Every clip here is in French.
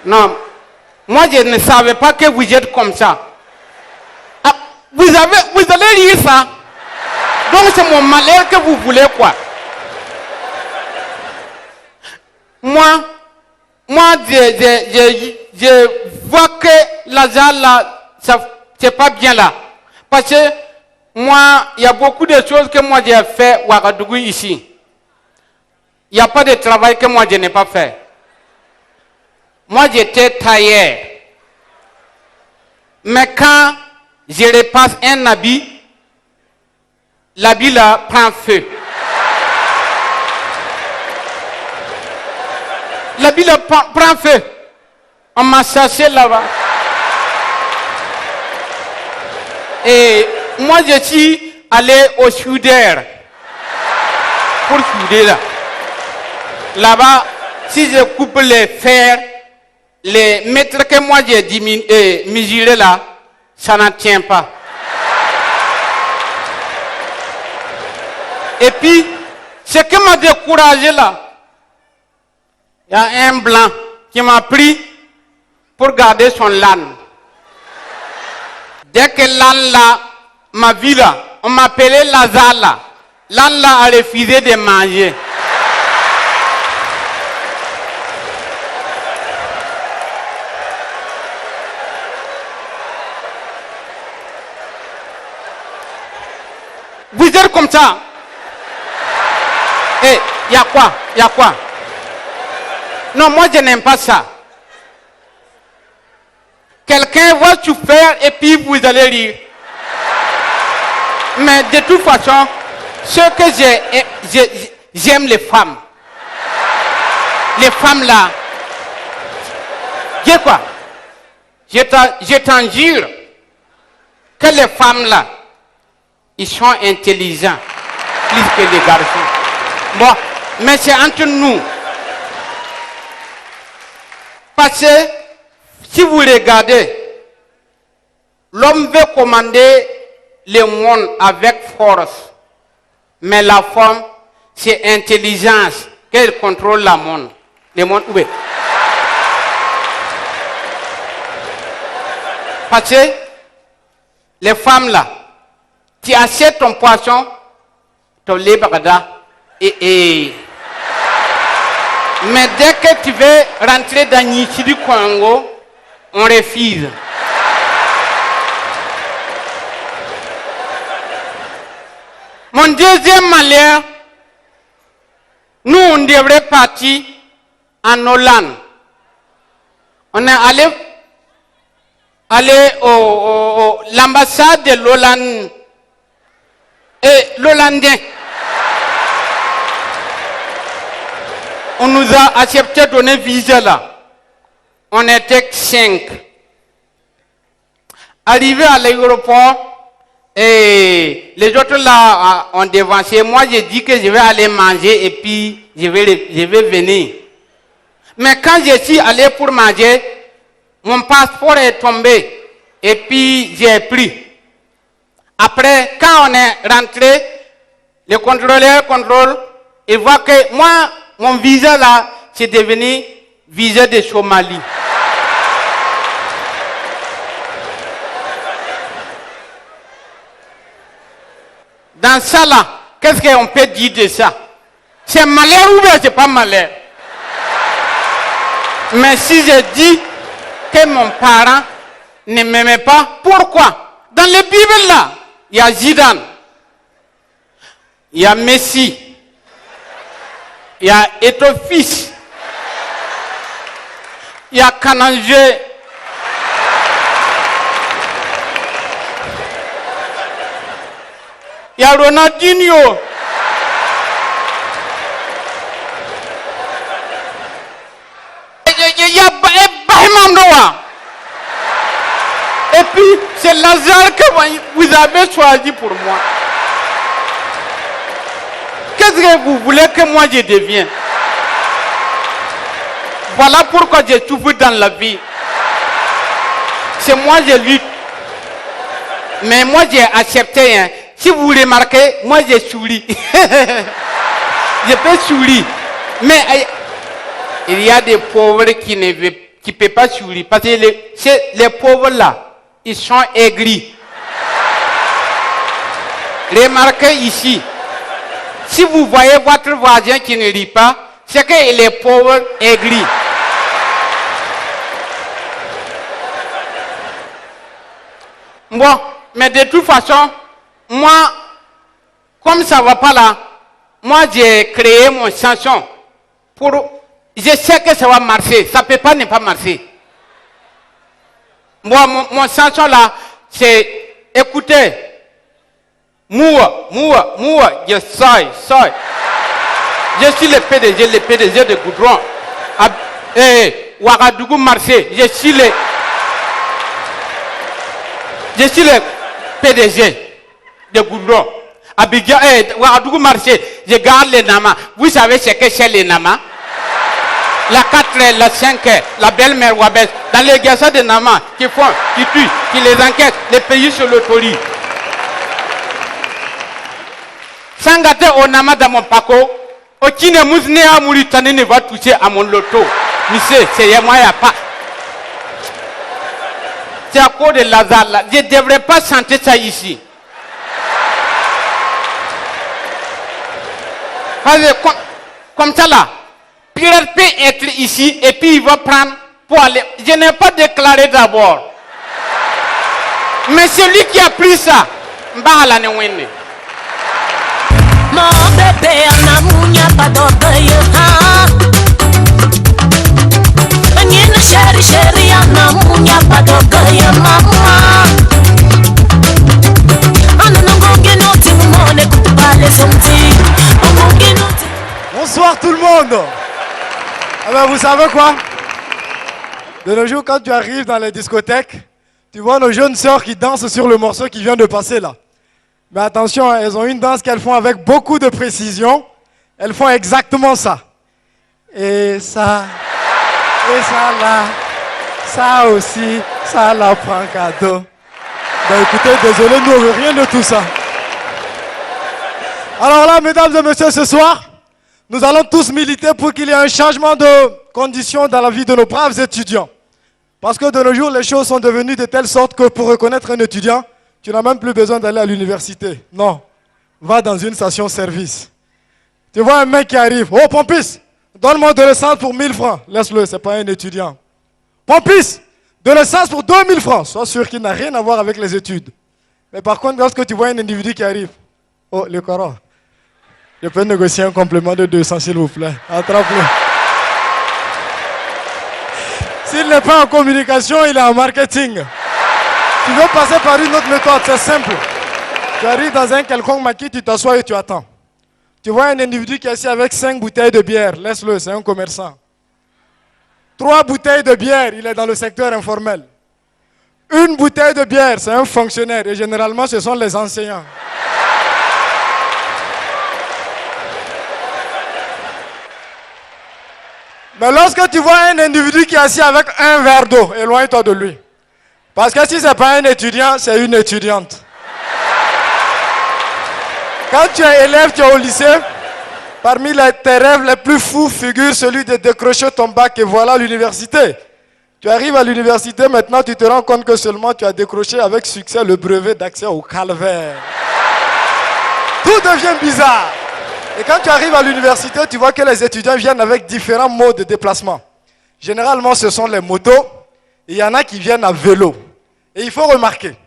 Non, moi je ne savais pas que vous êtes comme ça. Ah, vous allez lire ça. Donc c'est mon malheur que vous voulez quoi. Moi, je vois que Lazare là, c'est pas bien là. Parce que moi, il y a beaucoup de choses que moi j'ai fait à Ouagadougou ici. Il n'y a pas de travail que moi je n'ai pas fait. Moi j'étais tailleur. Mais quand je repasse un habit, l'habit là prend feu. L'habit là prend feu. On m'a cherché là-bas. Et moi je suis allé au soudeur pour souder là. Là-bas, si je coupe les fers, les mètres que moi j'ai mesuré là, ça n'en tient pas. Et puis, ce qui m'a découragé là, il y a un blanc qui m'a pris pour garder son l'âne. Dès que l'âne là m'a vu là, on m'appelait Lazare là. L'âne là a refusé de manger. Vous êtes comme ça. Eh, il y a quoi? Il y a quoi? Non, moi je n'aime pas ça. Quelqu'un va tout faire et puis vous allez rire. Mais de toute façon, ce que j'aime les femmes. Les femmes là. J'ai quoi? Je t'en jure que les femmes là, ils sont intelligents plus que les garçons. Bon, mais c'est entre nous. Parce que si vous regardez, l'homme veut commander le monde avec force. Mais la femme, c'est intelligence qu'elle contrôle le monde. Le monde, oui. Parce que les femmes là, tu achètes ton poisson, ton lait bagada, et. Mais dès que tu veux rentrer dans Nichi du Congo, on refuse. Mon deuxième malheur, nous on devrait partir en Hollande. On est allé au l'ambassade de l'Hollande et l'Hollandais. On nous a accepté de donner visa là. On était 5. Arrivé à l'aéroport, et les autres là ont devancé. Moi, j'ai dit que je vais aller manger et puis je vais venir. Mais quand je suis allé pour manger, mon passeport est tombé et puis j'ai pris. Après, quand on est rentré, le contrôleur contrôle, il voit que moi, mon visa là, c'est devenu visa de Somalie. Dans ça là, qu'est-ce qu'on peut dire de ça? C'est malheur ou bien c'est pas malheur? Mais si je dis que mon parent ne m'aimait pas, pourquoi? Dans les Bibles là, il y a Zidane, il y a Messi, il y a Etofis, il y a Kanangé, il y a Ronaldinho, il y a Bahimandoa. Et puis, c'est Lazare que vous avez choisi pour moi. Qu'est-ce que vous voulez que moi je devienne? Voilà pourquoi je souffre dans la vie. C'est moi je lutte. Mais moi j'ai accepté. Hein. Si vous remarquez, moi je souris. Je peux sourire. Mais il y a des pauvres qui qui ne peut pas sourire. Parce que les pauvres là, ils sont aigris. Remarquez ici, si vous voyez votre voisin qui ne rit pas, c'est qu'il est pauvre, aigri. Bon, mais de toute façon, moi, comme ça ne va pas là, moi j'ai créé mon chanson pour... Je sais que ça va marcher, ça ne peut pas ne pas marcher. Moi, mon chanson là, c'est écoutez, moua, je sors. Je suis le PDG de Goudron. Ouagadougou marché, je suis le PDG de Goudron. Abidjan, Ouagadougou marché, je garde les namas. Vous savez ce que c'est les namas? La 4, la 5, la belle-mère Wabès, dans les garçons de Nama, qui font, qui tuent, qui les enquêtent, les pays sur l'autorité. Sans gâter au Nama dans mon paco, au Kine Mouzne à Mauritanie ne va toucher à mon loto. Monsieur, c'est moi, il n'y a pas. C'est à cause de Lazare là. Je ne devrais pas chanter ça ici. Comme ça là. Pierre peut être ici et puis il va prendre pour aller. Je n'ai pas déclaré d'abord. Mais celui qui a pris ça, Mbala ne wenne. Mon bébé en amounia pas d'orgueil. Nina chéri en amounia pas d'orgueil, maman. Bonsoir tout le monde. Ah ben vous savez quoi? De nos jours, quand tu arrives dans les discothèques, tu vois nos jeunes sœurs qui dansent sur le morceau qui vient de passer là. Mais attention, elles ont une danse qu'elles font avec beaucoup de précision. Elles font exactement ça. Et ça là, ça aussi, ça la prend cadeau. Ben écoutez, désolé, nous n'avons rien de tout ça. Alors là, mesdames et messieurs, ce soir, nous allons tous militer pour qu'il y ait un changement de conditions dans la vie de nos braves étudiants. Parce que de nos jours, les choses sont devenues de telle sorte que pour reconnaître un étudiant, tu n'as même plus besoin d'aller à l'université. Non, va dans une station-service. Tu vois un mec qui arrive. Oh, Pompis, donne-moi de l'essence pour 1000 francs. Laisse-le, ce n'est pas un étudiant. Pompis, de l'essence pour 2000 francs. Sois sûr qu'il n'a rien à voir avec les études. Mais par contre, lorsque tu vois un individu qui arrive, oh, le Coran. Je peux négocier un complément de 200, s'il vous plaît. Attrape-le. S'il n'est pas en communication, il est en marketing. Tu veux passer par une autre méthode, c'est simple. Tu arrives dans un quelconque maquis, tu t'assois et tu attends. Tu vois un individu qui est assis avec 5 bouteilles de bière, laisse-le, c'est un commerçant. 3 bouteilles de bière, il est dans le secteur informel. 1 bouteille de bière, c'est un fonctionnaire, et généralement ce sont les enseignants. Mais lorsque tu vois un individu qui est assis avec un verre d'eau, éloigne-toi de lui. Parce que si ce n'est pas un étudiant, c'est une étudiante. Quand tu es élève, tu es au lycée, parmi tes rêves les plus fous figure celui de décrocher ton bac et voilà l'université. Tu arrives à l'université, maintenant tu te rends compte que seulement tu as décroché avec succès le brevet d'accès au calvaire. Tout devient bizarre. Et quand tu arrives à l'université, tu vois que les étudiants viennent avec différents modes de déplacement. Généralement, ce sont les motos. Et il y en a qui viennent à vélo. Et il faut remarquer,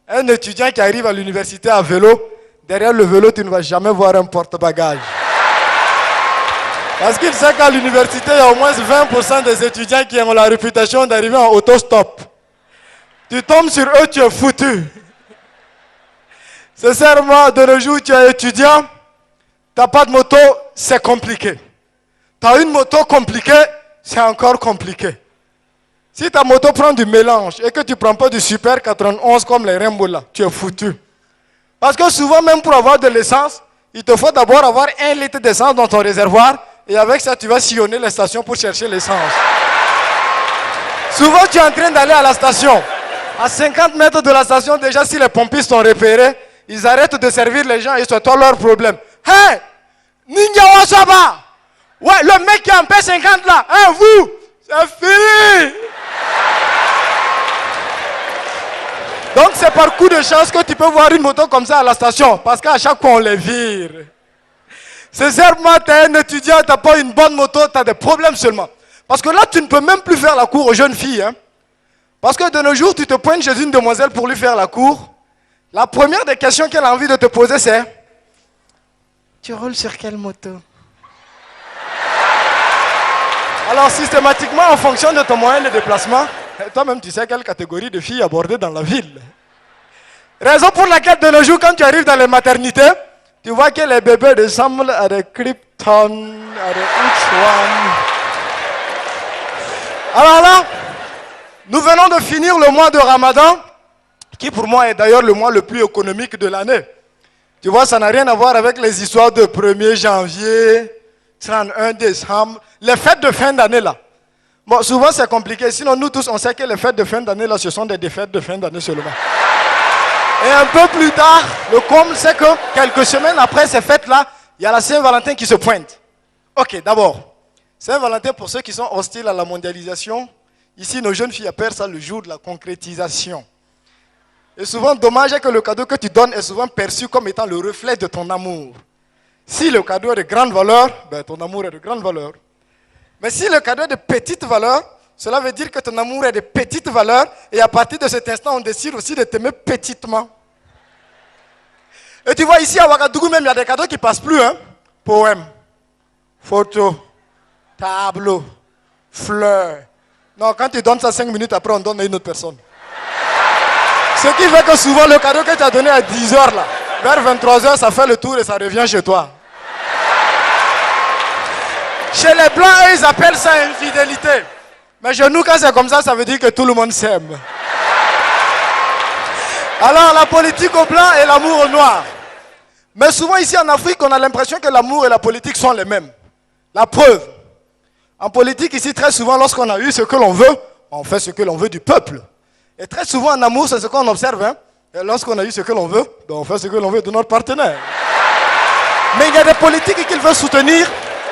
un étudiant qui arrive à l'université à vélo, derrière le vélo, tu ne vas jamais voir un porte-bagages. Parce qu'il sait qu'à l'université, il y a au moins 20% des étudiants qui ont la réputation d'arriver en autostop. Tu tombes sur eux, tu es foutu. Sincèrement, de nos jours, tu es étudiant. Tu n'as pas de moto, c'est compliqué. Tu as une moto compliquée, c'est encore compliqué. Si ta moto prend du mélange et que tu ne prends pas du Super 91 comme les Rainbow là, tu es foutu. Parce que souvent, même pour avoir de l'essence, il te faut d'abord avoir 1 litre d'essence dans ton réservoir et avec ça, tu vas sillonner les stations pour chercher l'essence. Souvent, tu es en train d'aller à la station. À 50 mètres de la station, déjà, si les pompistes sont repérés, ils arrêtent de servir les gens et c'est toi leur problème. Hey! Ninja Wasaba! Ouais, le mec qui est en P50 là, hein, vous! C'est fini. Donc c'est par coup de chance que tu peux voir une moto comme ça à la station. Parce qu'à chaque fois on les vire. Sincèrement, tu es un étudiant, tu n'as pas une bonne moto, tu as des problèmes seulement. Parce que là, tu ne peux même plus faire la cour aux jeunes filles. Hein. Parce que de nos jours, tu te pointes chez une demoiselle pour lui faire la cour. La première des questions qu'elle a envie de te poser, c'est: tu roules sur quelle moto? Alors, systématiquement, en fonction de ton moyen de déplacement, toi-même, tu sais quelle catégorie de filles aborder dans la ville. Raison pour laquelle, de nos jours, quand tu arrives dans les maternités, tu vois que les bébés ressemblent à des Krypton, à des X1. Alors là, nous venons de finir le mois de Ramadan, qui pour moi est d'ailleurs le mois le plus économique de l'année. Tu vois, ça n'a rien à voir avec les histoires de 1er janvier, 31 décembre, les fêtes de fin d'année là. Bon, souvent c'est compliqué, sinon nous tous on sait que les fêtes de fin d'année là, ce sont des fêtes de fin d'année seulement. Et un peu plus tard, le comble c'est que quelques semaines après ces fêtes là, il y a la Saint-Valentin qui se pointe. Ok, d'abord, Saint-Valentin, pour ceux qui sont hostiles à la mondialisation, ici nos jeunes filles appellent ça le jour de la concrétisation. Et souvent, dommage est que le cadeau que tu donnes est souvent perçu comme étant le reflet de ton amour. Si le cadeau est de grande valeur, ben ton amour est de grande valeur. Mais si le cadeau est de petite valeur, cela veut dire que ton amour est de petite valeur, et à partir de cet instant, on décide aussi de t'aimer petitement. Et tu vois, ici à Ouagadougou même, il y a des cadeaux qui ne passent plus. Hein? Poème, photo, tableau, fleurs. Non, quand tu donnes ça 5 minutes après, on donne à une autre personne. Ce qui fait que souvent, le cadeau que tu as donné à 10h, là, vers 23h, ça fait le tour et ça revient chez toi. Chez les Blancs, ils appellent ça infidélité. Mais chez nous, quand c'est comme ça, ça veut dire que tout le monde s'aime. Alors, la politique au blanc et l'amour au noir. Mais souvent, ici en Afrique, on a l'impression que l'amour et la politique sont les mêmes. La preuve. En politique, ici, très souvent, lorsqu'on a eu ce que l'on veut, on fait ce que l'on veut du peuple. Et très souvent, en amour, c'est ce qu'on observe. Hein? Et lorsqu'on a eu ce que l'on veut, ben on fait ce que l'on veut de notre partenaire. Mais il y a des politiques qu'il faut soutenir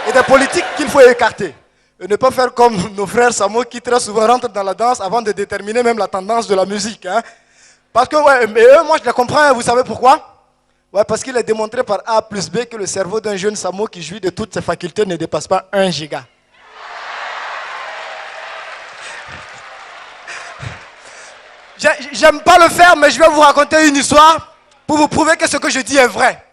et des politiques qu'il faut écarter. Et ne pas faire comme nos frères Samo qui très souvent rentrent dans la danse avant de déterminer même la tendance de la musique. Hein? Parce que, ouais, mais eux, moi je les comprends, hein, vous savez pourquoi? Ouais, parce qu'il est démontré par A plus B que le cerveau d'un jeune Samo qui jouit de toutes ses facultés ne dépasse pas 1 giga. J'aime pas le faire, mais je vais vous raconter une histoire pour vous prouver que ce que je dis est vrai.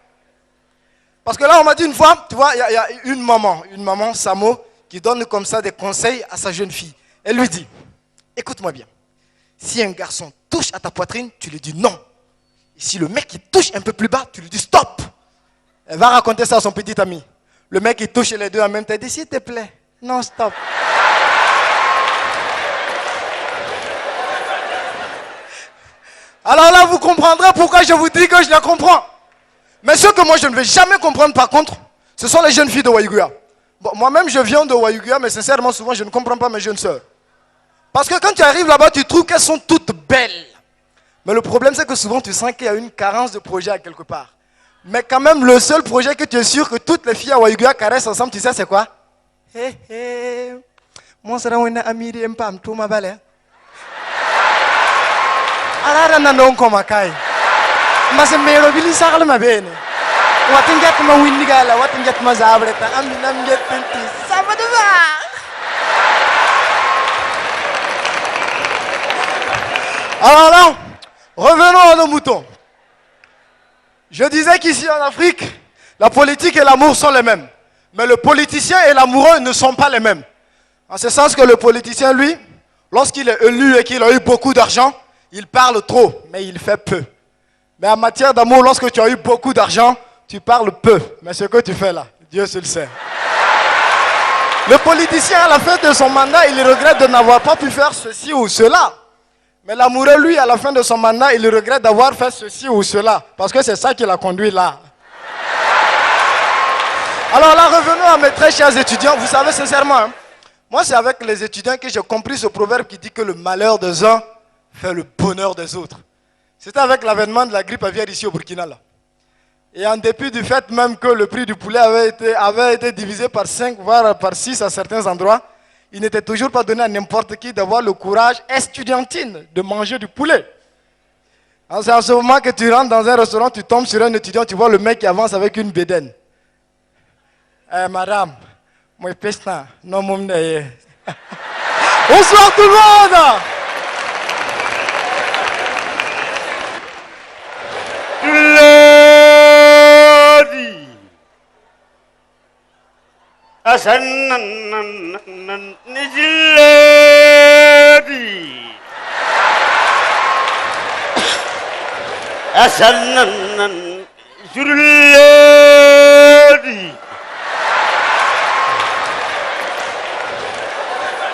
Parce que là, on m'a dit une fois, tu vois, il y a une maman, Samo, qui donne comme ça des conseils à sa jeune fille. Elle lui dit: écoute-moi bien, si un garçon touche à ta poitrine, tu lui dis non. Et si le mec il touche un peu plus bas, tu lui dis stop. Elle va raconter ça à son petit ami. Le mec il touche les deux en même temps, il dit s'il te plaît, non stop. Alors là, vous comprendrez pourquoi je vous dis que je la comprends. Mais ce que moi, je ne vais jamais comprendre, par contre, ce sont les jeunes filles de Waïguya. Bon, moi-même, je viens de Waïguya, mais sincèrement, souvent, je ne comprends pas mes jeunes sœurs. Parce que quand tu arrives là-bas, tu trouves qu'elles sont toutes belles. Mais le problème, c'est que souvent, tu sens qu'il y a une carence de projet à quelque part. Mais quand même, le seul projet que tu es sûr que toutes les filles à Waïguya caressent ensemble, tu sais, c'est quoi? Hé, hé, moi, c'est un ami de Mpam, tout ma belle. Alara nanong komakai. Masa mero bili sakal mabene. Watingat ma windigala, watingat ma zabreta, aminam getenti. Sabadeva. Alors là, revenons à nos moutons. Je disais qu'ici en Afrique, la politique et l'amour sont les mêmes. Mais le politicien et l'amoureux ne sont pas les mêmes. En ce sens que le politicien, lui, lorsqu'il est élu et qu'il a eu beaucoup d'argent, il parle trop, mais il fait peu. Mais en matière d'amour, lorsque tu as eu beaucoup d'argent, tu parles peu. Mais ce que tu fais là, Dieu seul sait. Le politicien, à la fin de son mandat, il regrette de n'avoir pas pu faire ceci ou cela. Mais l'amoureux, lui, à la fin de son mandat, il regrette d'avoir fait ceci ou cela. Parce que c'est ça qui l'a conduit là. Alors là, revenons à mes très chers étudiants. Vous savez, sincèrement, hein, moi, c'est avec les étudiants que j'ai compris ce proverbe qui dit que le malheur des uns fait le bonheur des autres. C'était avec l'avènement de la grippe aviaire ici au Burkina. Là. Et en dépit du fait même que le prix du poulet avait été divisé par 5, voire par 6 à certains endroits, il n'était toujours pas donné à n'importe qui d'avoir le courage estudiantine de manger du poulet. Alors, c'est en ce moment que tu rentres dans un restaurant, tu tombes sur un étudiant, tu vois le mec qui avance avec une bédaine. Madame, moi pesta, non mon bonsoir tout le monde. Lady. Asan Lady. Asan Lady.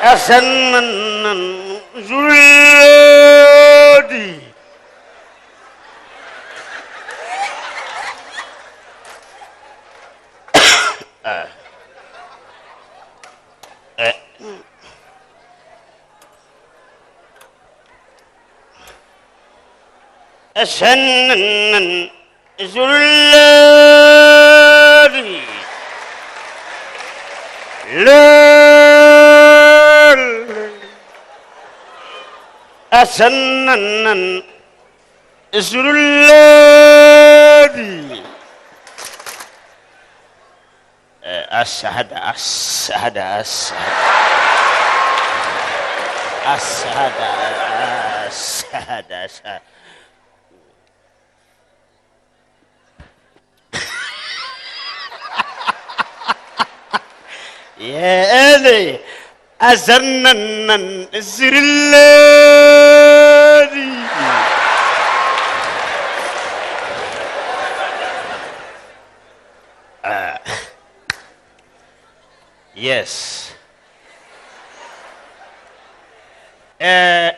Asan Lady. أسنن زلالي لال أسنن زلالي السعد السعد السعد السعد السعد السعد يا إلي أزنن الزرلادي Yes.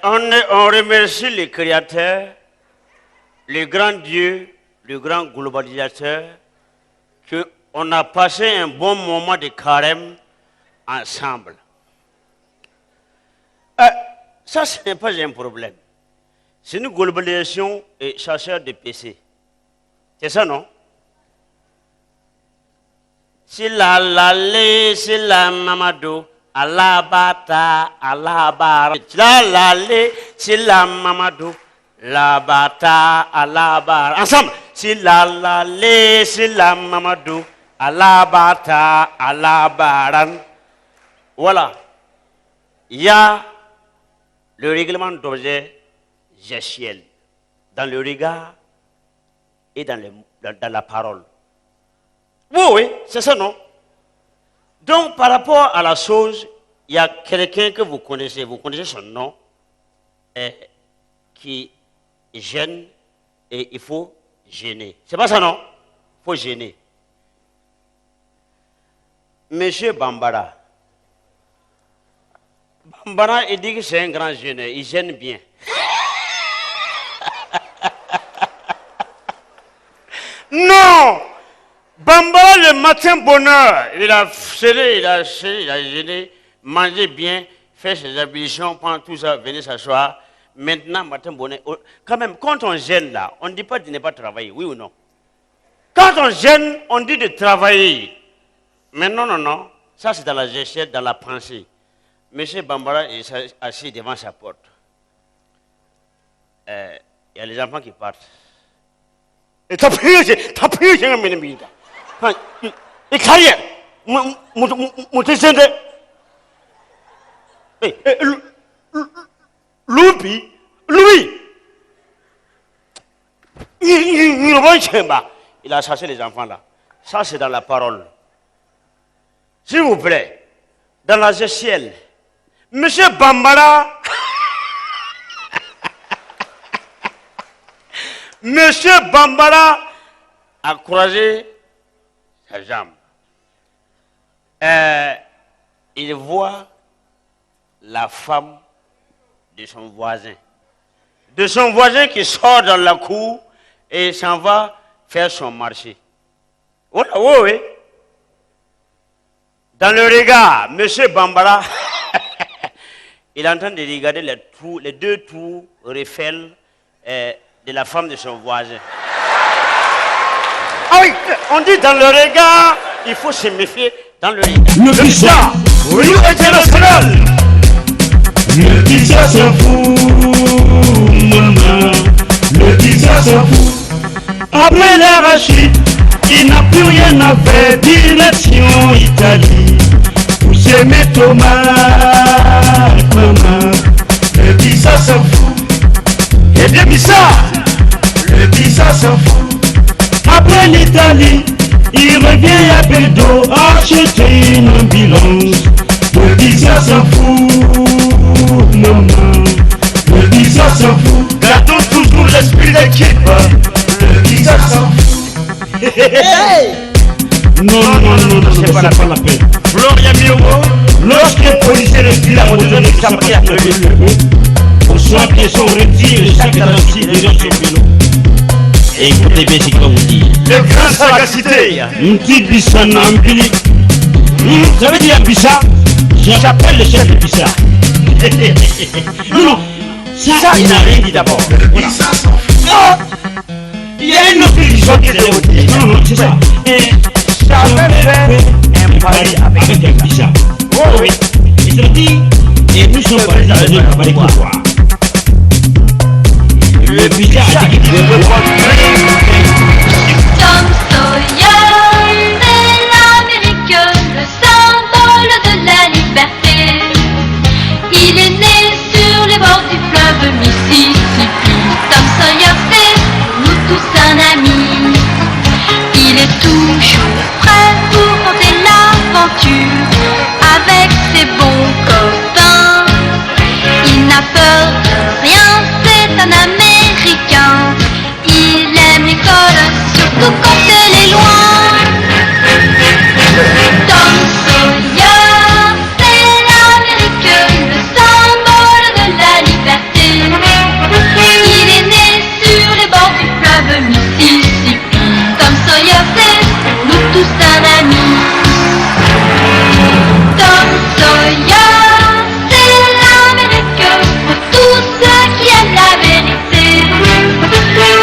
On remercie le Créateur, le grand Dieu, le grand globalisateur, qu'on a passé un bon moment de carême ensemble. Ça, ce n'est pas un problème. C'est une globalisation et chasseur de PC. C'est ça, non? Si la lale, si la mamadou, alabata, alabara. Si la lale, si la mamadou, la bata, alabara. Ensemble. Si la lale, si la mamadou, alabata, alabaran. Voilà. Il y a le règlement d'objet gestuel dans le regard et dans la parole. Oui, oui, c'est ça, non? Donc, par rapport à la chose, il y a quelqu'un que vous connaissez son nom, qui gêne et il faut gêner. C'est pas ça, non? Il faut gêner. Monsieur Bambara. Bambara, il dit que c'est un grand gêneur, il gêne bien. Non! Bambara, le matin bonheur, il a gêné, mangé bien, fait ses ablutions, prend tout ça, venez s'asseoir. Maintenant, matin bonheur, quand même, quand on gêne là, on ne dit pas de ne pas travailler, oui ou non? Quand on gêne, on dit de travailler. Mais non, non, non, ça c'est dans la gestion, dans la pensée. Monsieur Bambara est assis devant sa porte. Il y a les enfants qui partent. Et t'as pris, j'ai un ennemi. Et carrière, mon descendant. Louis, il a chassé les enfants là. Ça c'est dans la parole. S'il vous plaît, dans la gestuelle, Monsieur Bambara, Monsieur Bambara a croisé sa jambe. Il voit la femme de son voisin. De son voisin qui sort dans la cour et s'en va faire son marché. Oui, oui, oui. Dans le regard, Monsieur Bambara, il est en train de regarder les deux tours Eiffel de la femme de son voisin. Ah oui, on dit dans le regard, il faut se méfier dans le regard. Le bizarre. voyou international. Le pizza s'en fout, maman. Le pizza s'en fout. Après l'arachide, il n'a plus rien à faire. Direction Italie. Pour s'aimer tomates, maman. Le pizza s'en fout. Et bien pizza, le pizza s'en fout. Après l'Italie, il revient à Bédo acheter une ambulance. Le pizza s'en fout, maman. Le pizza s'en fout. Gardons toujours l'esprit d'équipe. Le pizza s'en fout. Non, c'est pas la peine. Florian Miogo, lorsqu'un policier respire la moto de s'apprête à lever le haut, pour ceux qui sont retirés chaque talentie de notre vélo. Écoutez bien ce qu'il va vous dire. De grande sagacité. Une petite bissa n'ambili. Ça veut dire bissa. J'appelle le chef de bissa. Non, ça il n'a rien dit d'abord. Voilà. Il y a une autre édition qui est déroutée. Non, c'est ça. J'avais fait un pari avec un bissa. Oh oui. Il se dit, et nous sommes pas les arrêtés pour aller voir. Le bissa a dit qu'il veut voir. Tom Sawyer, c'est l'Amérique, le symbole de la liberté. Il est né sur les bords du fleuve Mississippi. Tom Sawyer, c'est nous tous un ami. Il est toujours prêt pour tenter l'aventure avec ses bons copains. Il n'a peur de rien, c'est un Américain. Il aime l'école, surtout quand elle est loin. Tom Sawyer, c'est l'Amérique, le symbole de la liberté. Il est né sur les bords du fleuve Mississippi. Tom Sawyer, c'est pour nous tous un ami. Tom Sawyer, c'est l'Amérique, pour tous ceux qui aiment la vérité.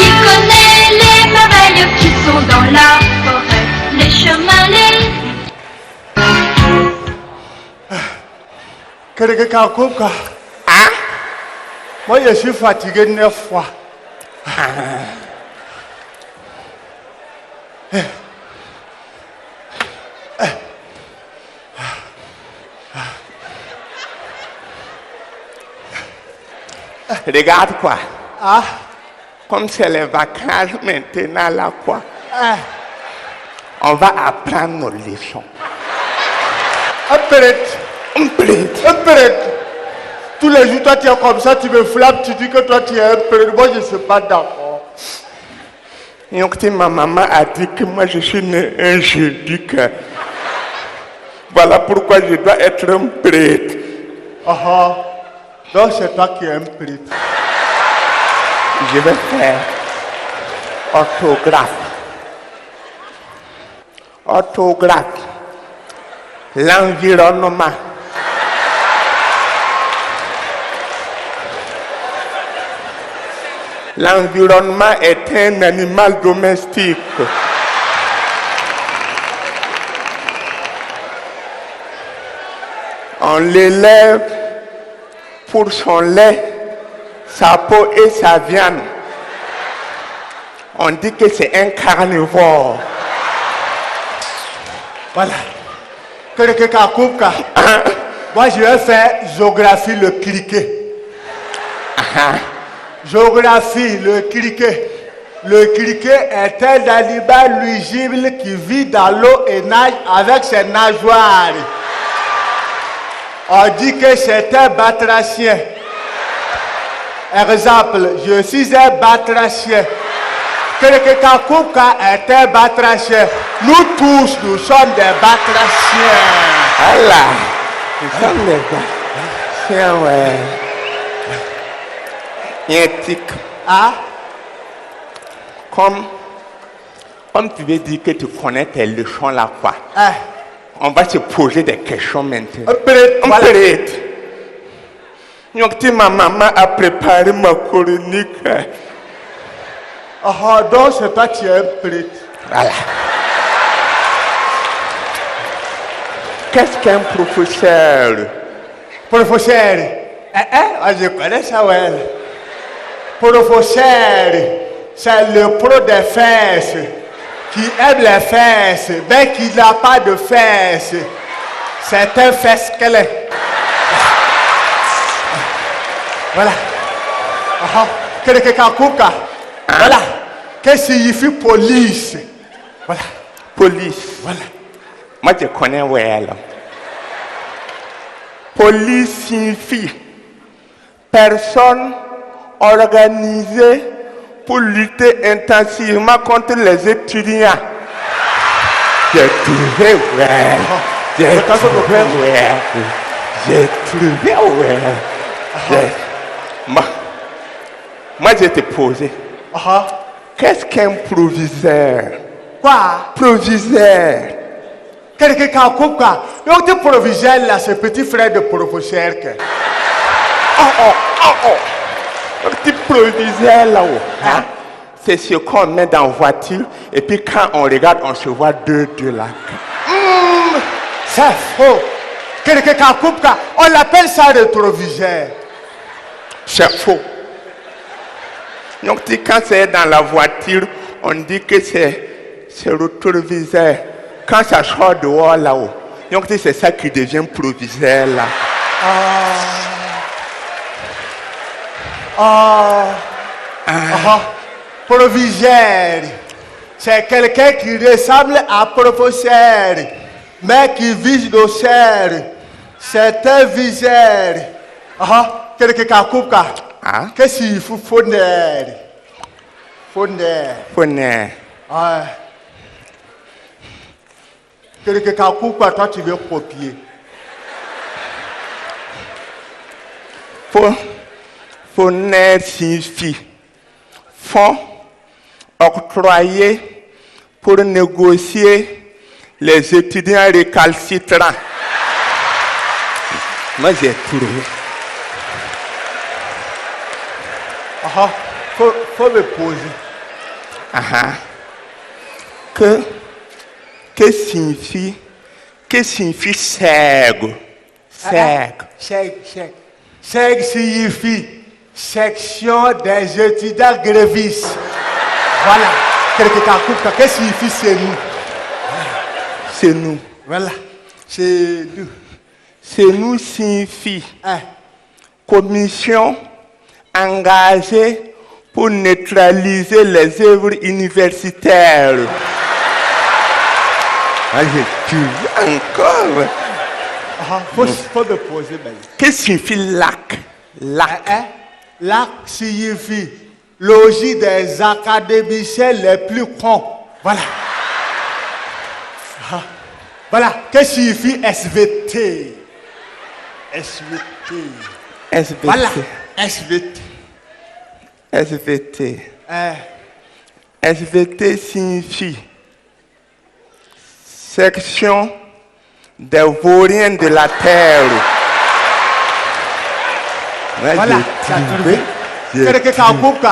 Il connaît les merveilles qui sont dans la forêt, les chemins, les... Hein? Moi, je suis fatigué 9 fois. Regarde quoi. Ah, Comme c'est les vacances maintenant là quoi. On va apprendre nos leçons. un peu. Un peu. Tous les jours, toi, tu es comme ça, tu me flattes, tu dis que toi, tu es un peu. Moi, je ne suis pas d'accord. Donc, ma maman a dit que moi je suis né un jeudi que. Voilà pourquoi je dois être un prêtre. Donc, c'est toi qui es un prêtre. Je vais faire orthographe. Orthographe. L'environnement. L'environnement est un animal domestique. On l'élève pour son lait, sa peau et sa viande. On dit que c'est un carnivore. Voilà. Moi, je vais faire géographie, le criquet. Géographie, le criquet. Le criquet est un animal nuisible qui vit dans l'eau et nage avec ses nageoires. On dit que c'est un batracien. Exemple, je suis un batracien. Kakuka est un batracien. Nous tous, nous sommes des batraciens. Voilà. Nous sommes des batraciens, ouais. Éthique. Ah? Comme tu veux dire que tu connais tes leçons là, quoi. On va se poser des questions maintenant. Voilà. Donc, ma maman a préparé ma chronique. Donc c'est toi qui es un prêtre. Voilà. Qu'est-ce qu'un professeur? Professeur. Je connais ça, ouais. Professeur, c'est le pro des fesses qui aime les fesses, mais qui n'a pas de fesses. C'est un fesse qu'elle est. Voilà. Voilà. Qu'est-ce que signifie police? Voilà. Police. Voilà. Moi, je connais où elle. Police signifie personne organisée pour lutter intensivement contre les étudiants. J'ai trouvé où elle. J'ai trouvé où elle. J'ai trouvé où elle. Moi, je t'ai posé. Qu'est-ce qu'un proviseur? Quoi? Proviseur. Quelqu'un qui a coupé. L'autre proviseur là, c'est petit frère de professeur. Le petit proviseur là-haut, hein? C'est ce qu'on met dans la voiture et puis quand on regarde, on se voit deux là. C'est faux. Quelqu'un qui a coupé. On l'appelle ça le proviseur. C'est faux. Donc quand c'est dans la voiture, on dit que c'est le proviseur. Quand ça sort dehors là-haut, donc c'est ça qui devient proviseur là. Proviseur, c'est quelqu'un qui ressemble à professeur, mais qui vise le cerf. C'est un viseur. Quelqu'un qui a coupé. Qu'est-ce qu'il faut fondre? Fondre. Quelqu'un qui a coupé, toi tu veux copier. Fondre signifie fonds octroyés pour négocier les étudiants récalcitrants. Moi j'ai trouvé. Faut me poser. Que signifie SEG? SEG signifie section des étudiants grévistes. Voilà. Qu'est-ce que signifie c'est nous? C'est nous. Voilà. C'est nous. C'est nous signifie commission engagée pour neutraliser les œuvres universitaires. J'ai tué encore. Faut me poser. Qu'est-ce que signifie LAC? LAC signifie logis des académiciens les plus cons. Voilà. Voilà. Qu'est-ce que signifie SVT? SVT. Voilà. SVT. SVT. SVT signifie section des vauriens de la terre. Voilà, tu as trouvé. Quelqu'un qui a coupé.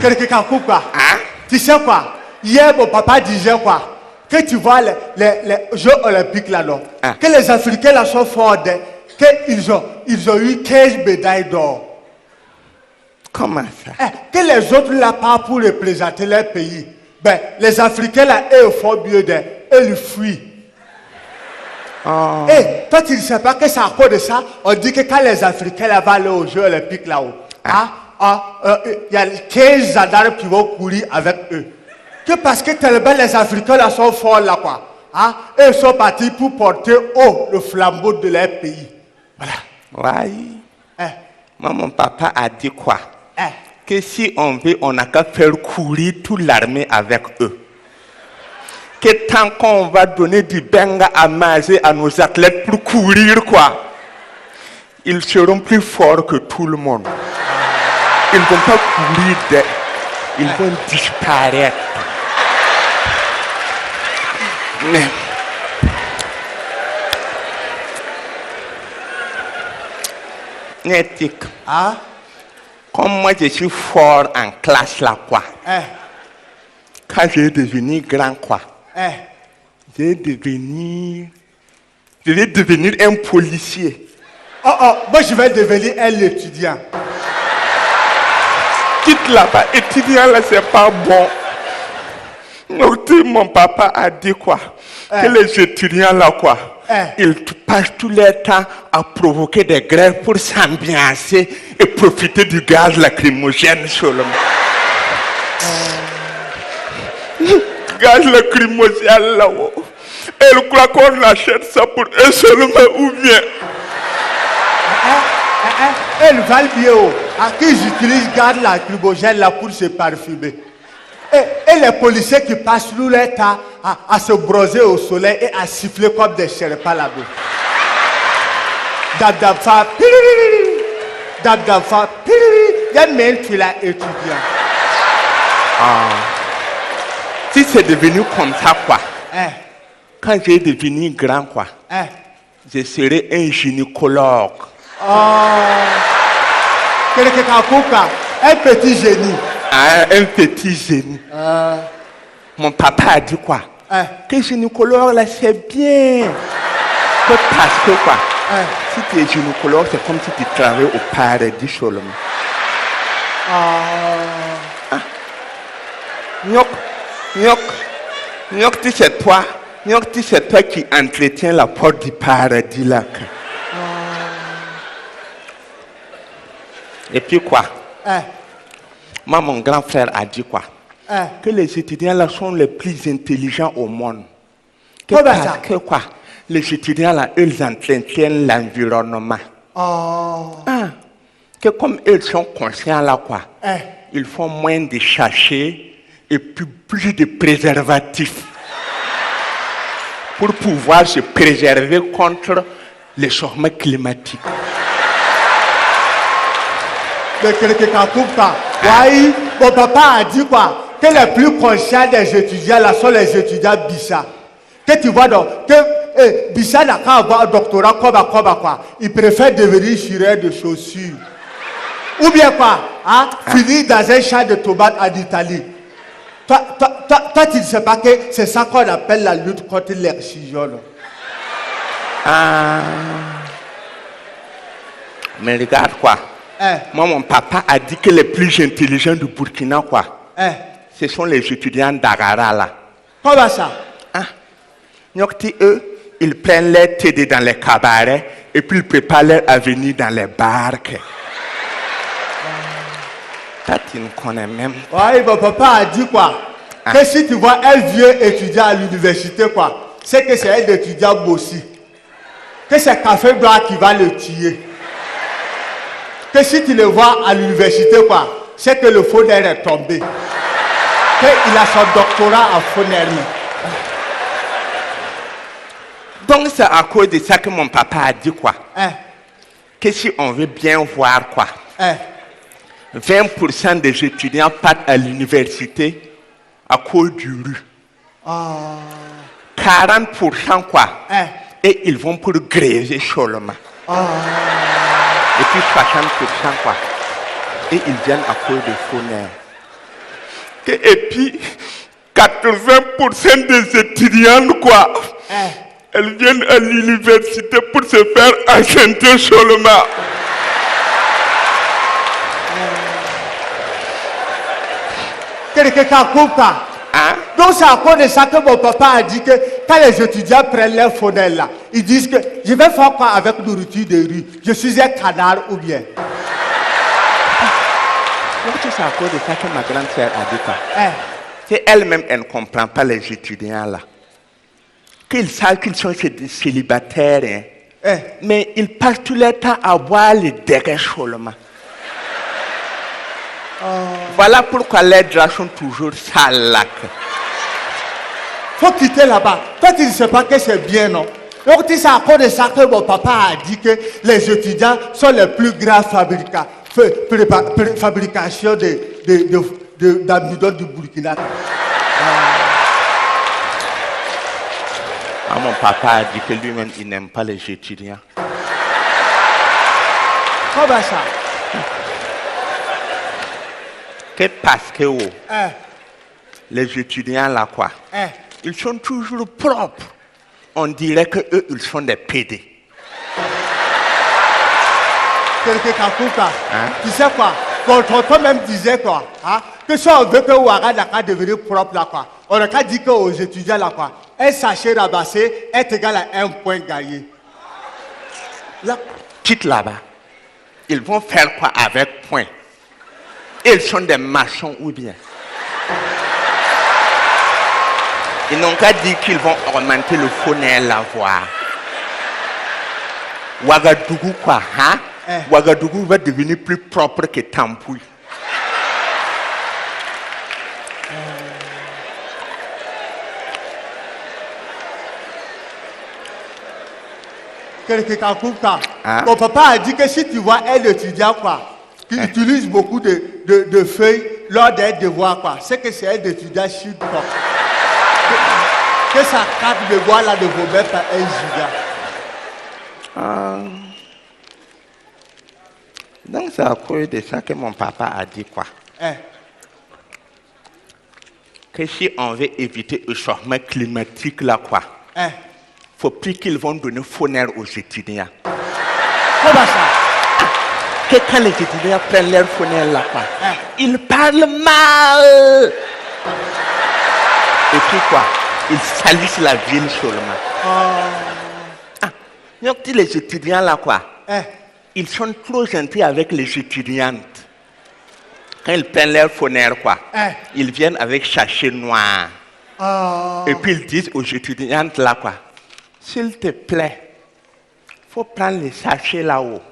Quelqu'un qui a coupé. Tu sais quoi? Hier, mon papa disait quoi? Que tu vois les Jeux Olympiques là-dedans. Que les Africains là sont forts. Qu'ils ont eu 15 médailles d'or. Comment ça? Que les autres là partent pour représenter leur pays. Ben, les Africains là, eux font mieux d'eux. Eux, ils fuient. Et toi, tu ne sais pas que c'est à cause de ça. On dit que quand les Africains là, vont aller aux Jeux Olympiques là-haut, il y a 15 gendarmes qui vont courir avec eux. Que parce que tellement les Africains là sont forts là, quoi. Eux sont partis pour porter haut le flambeau de leur pays. Voilà. Oui. Moi, mon papa a dit quoi? Que si on veut, on n'a qu'à faire courir toute l'armée avec eux. Que tant qu'on va donner du benga à manger à nos athlètes pour courir, quoi, ils seront plus forts que tout le monde. Ils ne vont pas courir, ils vont disparaître. Mais Nétique. Comme moi je suis fort en classe là, quoi. Quand j'ai devenu grand, quoi. J'ai devenu Je vais devenir un policier. Oh, moi je vais devenir un étudiant. Quitte là-bas, étudiant là, c'est pas bon. Donc, mon papa a dit quoi? Que les étudiants là, quoi, ils passent tout leur temps à provoquer des grèves pour s'ambiancer et profiter du gaz lacrymogène seulement. Gaz lacrymogène là-haut. Et ils croient qu'on achète ça pour eux seulement ou bien. Elles valent bien. À qui j'utilise gaz lacrymogène là pour se parfumer. Et les policiers qui passent tout leur temps à se broser au soleil et à siffler comme des sherpas là-bas. Dabdabfa, piriri. Dabdabfa, piriri. Yann même tu l'as étudiant. Si c'est devenu comme ça, quoi. Quand j'ai devenu grand, quoi, je serai un gynécologue. Un petit génie. Un petit génie. Mon papa a dit quoi? Que gynécologue là, c'est bien. Que parce que quoi? Si tu es gynécologue, c'est comme si tu travaillais au paradis seulement. Nyok, c'est toi. Nyok, c'est toi qui entretiens la porte du paradis là. Et puis quoi? Moi, mon grand frère a dit quoi? Que les étudiants là sont les plus intelligents au monde. Parce que quoi? Les étudiants là, ils entretiennent l'environnement. Que comme ils sont conscients là, quoi, ils font moins de sachets et puis plus de préservatifs pour pouvoir se préserver contre les changements climatiques. Oui, mon papa a dit quoi? Que les plus conscients des étudiants là sont les étudiants Bissa. Que tu vois donc, que Bissa n'a qu'à avoir un doctorat comme quoi. Il préfère devenir chirurgien de chaussures. Ou bien quoi? Finir dans un champ de tomates en Italie. Toi, tu ne sais pas que c'est ça qu'on appelle la lutte contre l'excision. Mais regarde quoi? Moi, mon papa a dit que les plus intelligents du Burkina, quoi, ce sont les étudiants d'Agara, là. Comment ça? Nyokti, eux, ils prennent leur TD dans les cabarets et puis ils préparent leur avenir dans les barques. Toi, tu ne connais même pas. Oui, mon papa a dit quoi? Que si tu vois un vieux étudiant à l'université, quoi, c'est que c'est un étudiant bossi. Que c'est Café Blanc qui va le tuer. Que si tu le vois à l'université, quoi, c'est que le phonème est tombé. Qu'il a son doctorat en phonème. Donc, c'est à cause de ça que mon papa a dit quoi? Que si on veut bien voir quoi, 20% des étudiants partent à l'université à cause du rue. 40% quoi, et ils vont pour gréger seulement. Et puis 60% quoi, et ils viennent à cause de phonèmes. Et puis 80% des étudiants quoi, elles viennent à l'université pour se faire enchanter seulement. Donc c'est à cause de ça que mon papa a dit que quand les étudiants prennent leur phonèmes là, ils disent que je vais faire quoi avec nourriture de rue? Je suis un canard ou bien? Donc c'est à cause de ça que ma grande sœur a dit quoi? C'est elle-même, elle ne comprend pas les étudiants là. Qu'ils savent qu'ils sont célibataires, mais ils passent tout leur temps à boire les dégueux seulement. Voilà pourquoi les draps sont toujours sales. Faut quitter là-bas. Toi, tu ne sais pas que c'est bien, non? Donc, c'est à cause de ça que mon papa a dit que les étudiants sont les plus grands fabrications d'amidon du Burkina. Mon papa a dit que lui-même, il n'aime pas les étudiants. Comment ça? Que parce que les étudiants là quoi, ils sont toujours propres, On dirait qu'eux, ils sont des PD. Tu sais quoi? Ton tonton même disait quoi? Hein? Que si on veut que Ouaga Dakar devienne propre là quoi, on n'a qu'à dire qu'aux étudiants là quoi, un sachet rabassé est égal à 1 point gagné. Là, quitte là-bas. Ils vont faire quoi avec point? Ils sont des maçons ou bien? Ils n'ont qu'à dire qu'ils vont augmenter le phonème la voix. Ouagadougou quoi, hein? Ouagadougou va devenir plus propre que Tampouy. Hein? Ton papa a dit que si tu vois un étudiant quoi, qui utilise beaucoup de feuilles lors des devoirs quoi, c'est que c'est un étudiant chic quoi. Que sa carte de bois là de vos mères par 1 giga. Donc c'est à cause de ça que mon papa a dit quoi? Que si on veut éviter le changement climatique là quoi, faut plus qu'ils vont donner phonère aux étudiants. Comment ça? Que quand les étudiants prennent leur phonère là quoi, ils parlent mal. Et puis quoi? Ils salissent la ville seulement. Donc les étudiants là quoi, ils sont trop gentils avec les étudiantes. Quand ils prennent leur phonère quoi, ils viennent avec sachet noir. Et puis ils disent aux étudiantes là quoi, s'il te plaît, faut prendre les sachets là-haut.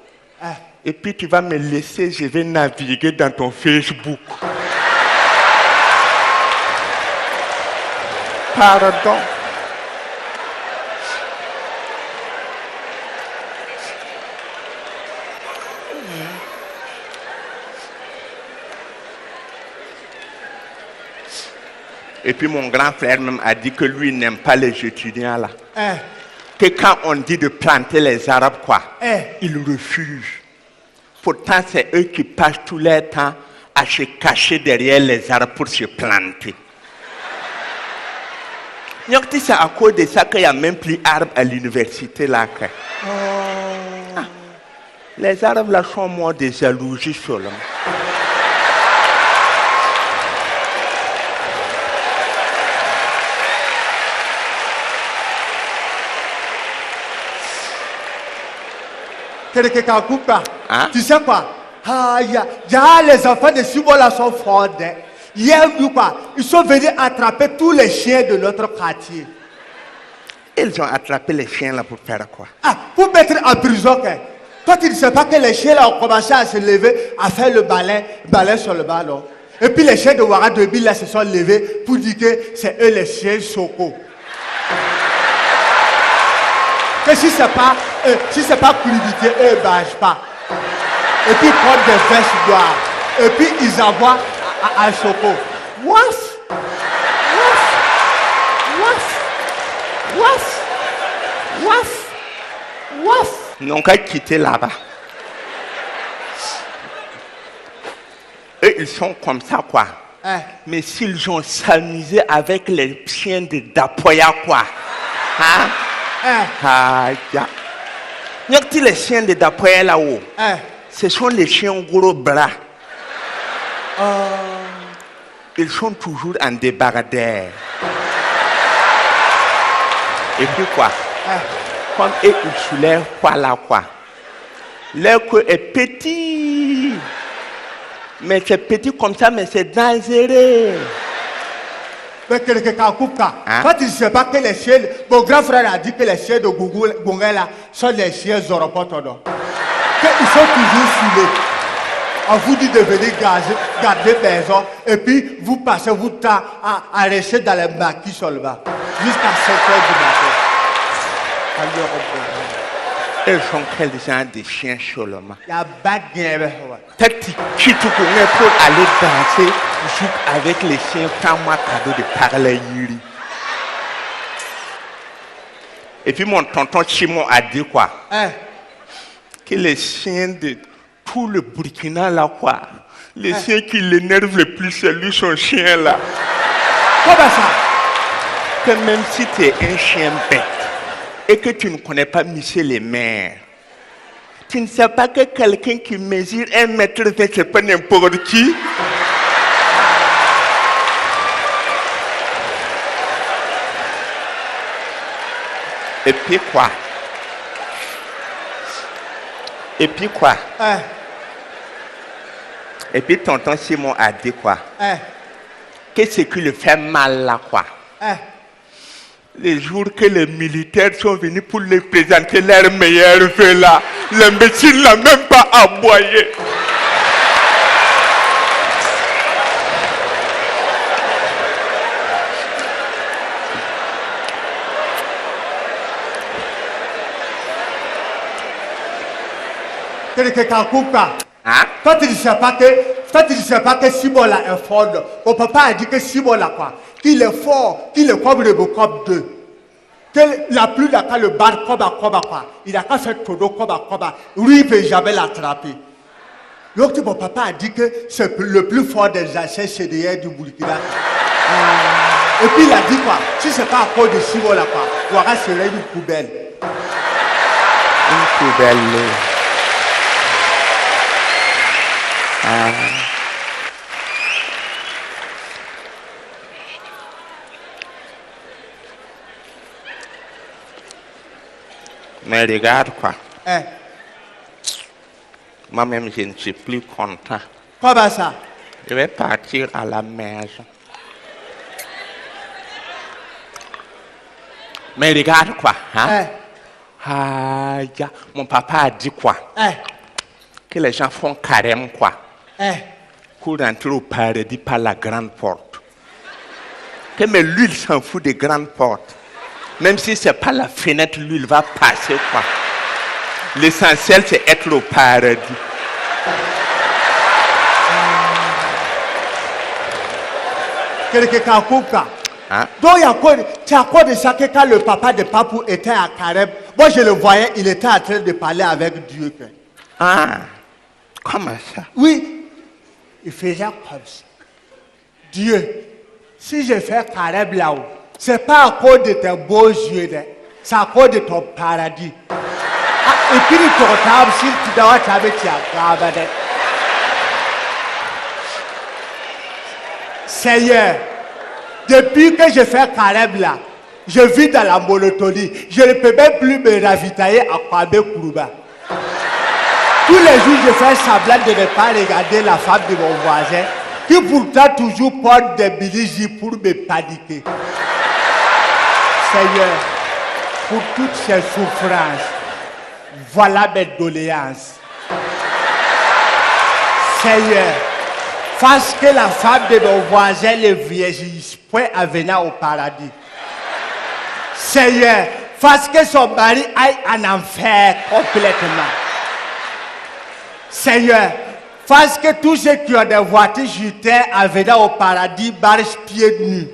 Et puis tu vas me laisser, je vais naviguer dans ton Facebook. Pardon. Et puis mon grand frère même a dit que lui n'aime pas les étudiants là. Que quand on dit de planter les Arabes quoi, ils refusent. Pourtant c'est eux qui passent tout leur temps à se cacher derrière les Arabes pour se planter. Donc c'est à cause de ça qu'il n'y a même plus d'arbres à l'université là. Les Arabes là sont morts de jalousie seulement. Hein? Tu sais quoi? Les enfants de Subo là sont forts. Hier, ils sont venus attraper tous les chiens de notre quartier. Ils ont attrapé les chiens là pour faire quoi? Pour mettre en prison. Toi, tu ne sais pas que les chiens là ont commencé à se lever, à faire le balai sur le ballon. Et puis les chiens de Ouagadougou là se sont levés pour dire que c'est eux les chiens Soko. Que si c'est pas crudité, eux ne bâchent pas. Et puis ils prennent des vestes noires. Et puis ils envoient à Soko. Waf! Ils n'ont qu'à quitter là-bas. Eux, ils sont comme ça, quoi. Mais s'ils ont s'amusé avec les chiens de Dapoya, quoi. Donc, les chiens de Dapoya là-haut, ce sont les chiens gros bras. Ils sont toujours en débardeur. Et puis quoi? Comme eux, ils soulèvent quoi là, quoi. Leur queue est petit. Mais c'est petit comme ça, mais c'est dangereux. Mais toi, tu ne sais pas que les chiens... Mon grand frère a dit que les chiens de Gungé là sont les chiens Zoropotono. Qu'ils sont toujours saoulés. On vous dit de venir garder maison et puis vous passez votre temps à rester dans les maquis seulement. Jusqu'à 7 heures du matin. Ils sont quel genre de chiens seulement? Il y a baguette. Peut-être que tu connais pour aller danser avec les chiens, prends-moi cadeau de parler Yuri. Et puis mon tonton Chimon a dit quoi? Que les chiens de tout le Burkina là quoi, les chiens qui l'énervent le plus c'est lui son chien là. Comment ça? Que même si tu es un chien bête, et que tu ne connais pas Michel les maires. Tu ne sais pas que quelqu'un qui mesure 1,20 m, c'est pas n'importe qui. Et puis quoi? Et puis quoi? Et puis tonton Simon a dit quoi? Qu'est-ce qui le fait mal là quoi? Les jours que les militaires sont venus pour les présenter leur meilleur feu là, l'imbécile n'a même pas aboyé. Hein? Toi tu ne sais pas que Simon là est fort. Mon papa a dit que Simon là quoi, qu'il est fort, qu'il est comme Robocop 2. Que la pluie n'a qu'à le battre comme à quoi. Il n'a qu'à faire todo comme à. Lui il ne peut jamais l'attraper. Donc mon papa a dit que c'est le plus fort des anciens CDR du Burkina. Et puis il a dit quoi, si c'est pas à cause de Simon là quoi, Ouaga serait une poubelle. Une poubelle. Mais regarde quoi. Moi-même, je ne suis plus content. Comment ça? Je vais partir à la maison. Mais regarde quoi. Hein? Mon papa a dit quoi? Que les gens font carême quoi. Pour rentrer au paradis par la grande porte. Que mais lui il s'en fout des grandes portes. Même si c'est pas la fenêtre, lui il va passer quoi. L'essentiel c'est être au paradis. Hein? Donc tu as quoi de ça que quand le papa de Papou était à Carême, moi je le voyais, il était en train de parler avec Dieu. Comment ça? Oui, il faisait comme ça. Dieu, si je fais Carême là-haut, c'est pas à cause de tes beaux yeux, c'est à cause de ton paradis. Et puis ton table, si tu dois t'avoir tu Seigneur, depuis que je fais Carême là, je vis dans la monotonie. Je ne peux même plus me ravitailler à Kwame Kourouba. Tous les jours, je fais semblant de ne pas regarder la femme de mon voisin, qui pourtant toujours porte des biligies pour me paniquer. Seigneur, pour toutes ces souffrances, voilà mes doléances. Seigneur, fasse que la femme de mon voisin ne vieillisse point à venir au paradis. Seigneur, fasse que son mari aille en enfer complètement. Seigneur, fasse que tous ceux qui ont des voitures sur terre à venir au paradis marchent pieds nus.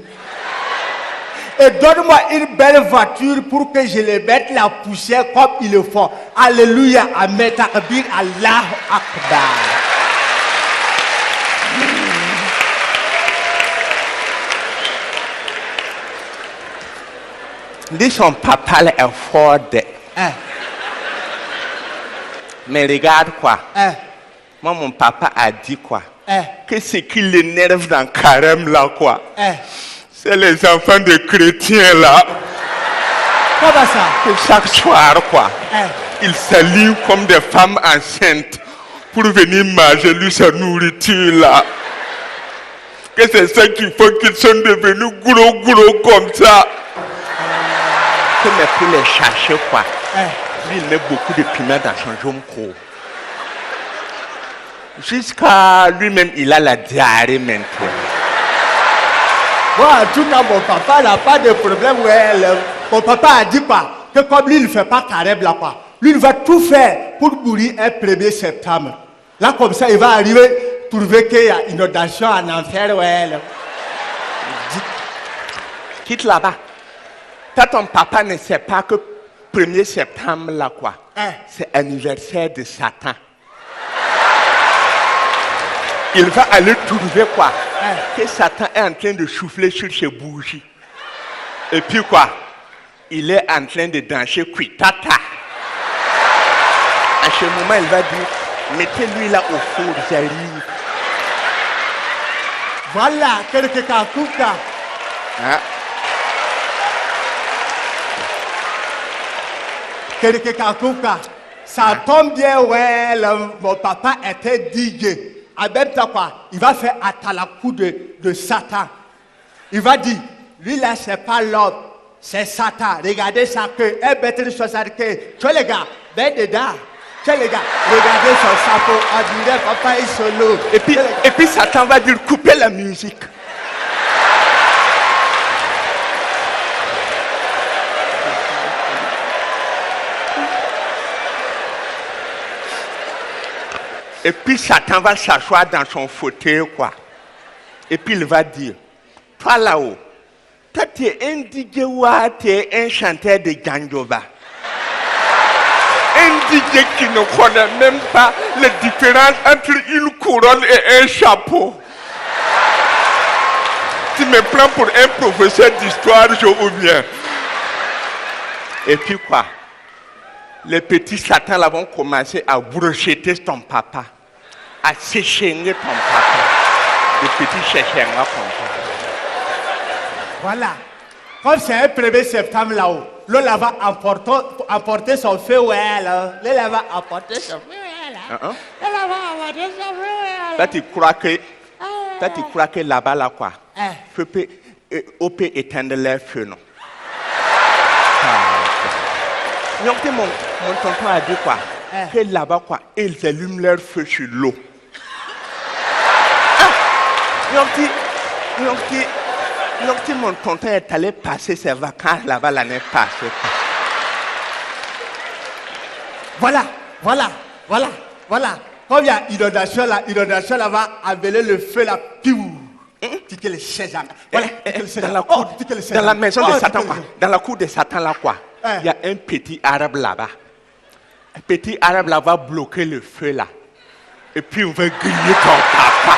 Et donne-moi une belle voiture pour que je les mette la poussière comme il le faut. Alléluia, Amen, Takbir, Allah Akbar. Dis son papa est fort. Mais regarde quoi. Moi, mon papa a dit quoi. Que ce qui l'énerve dans Carême là quoi. C'est les enfants de chrétiens là. Comment ça? Que chaque soir quoi. Ils s'alignent comme des femmes enceintes pour venir manger lui sa nourriture là. Que c'est ça qui fait qu'ils sont devenus gros comme ça. Que mais pour les chercher quoi. Lui, il met beaucoup de piment dans son jomko. Jusqu'à lui-même, il a la diarrhée maintenant. Bon, en tout cas, mon papa n'a pas de problème. Mon papa a dit quoi? Que comme lui, il ne fait pas Carême là quoi. Lui, il va tout faire pour mourir un 1er septembre. Là, comme ça, il va arriver, trouver qu'il y a inondation en enfer. Quitte là-bas. Toi, ton papa ne sait pas que 1er septembre là quoi. C'est anniversaire de Satan. Il va aller trouver quoi? Que Satan est en train de souffler sur ses bougies. Et puis quoi? il est en train de danser Kuitata. À ce moment, il va dire, mettez-lui là au four, j'arrive. Voilà, quelqu'un qui a coupé. Hein? Quelqu'un qui a coupé. Ça tombe bien, ouais, mon papa était DJ. En même temps, quoi, il va faire atalakou de Satan. Il va dire, lui là, c'est pas l'homme, c'est Satan. Regardez ça que, un bête 60 que, tu les gars, ben dedans. Tu les gars, regardez son chapeau, on dirait papa est solo. Et puis Satan va dire, coupez la musique. Et puis Satan va s'asseoir dans son fauteuil, quoi. Et puis il va dire, toi là-haut, toi tu es un DJ ou tu es un chanteur de Ganjova. Un DJ qui ne connaît même pas la différence entre une couronne et un chapeau. Tu me prends pour un professeur d'histoire, je ou bien. Et puis quoi? Les petits satans là vont commencer à brocheter ton papa, à sécher ton papa. Les petits séchés comme ça. Voilà. Comme c'est un 1er septembre là-haut, l'on va emporter son feu, ouais, là. L'on va emporter son feu, ouais, là. L'on va emporter son feu, ouais, là. Là, tu crois que là-bas, là, quoi? On peut éteindre leur feu, non? Donc, mon tonton a dit quoi? Que là-bas, quoi, ils allument leur feu sur l'eau. Donc, mon tonton est allé passer ses vacances là-bas l'année passée. Voilà. Comme il y a inondation là va amener le feu là, piou. Tiquer les chaises. Voilà. Dans la maison de Satan, quoi. Dans la cour de Satan là, quoi. Il y a un petit arabe là-bas. Un petit arabe là va bloquer le feu là. Et puis on va griller ton papa.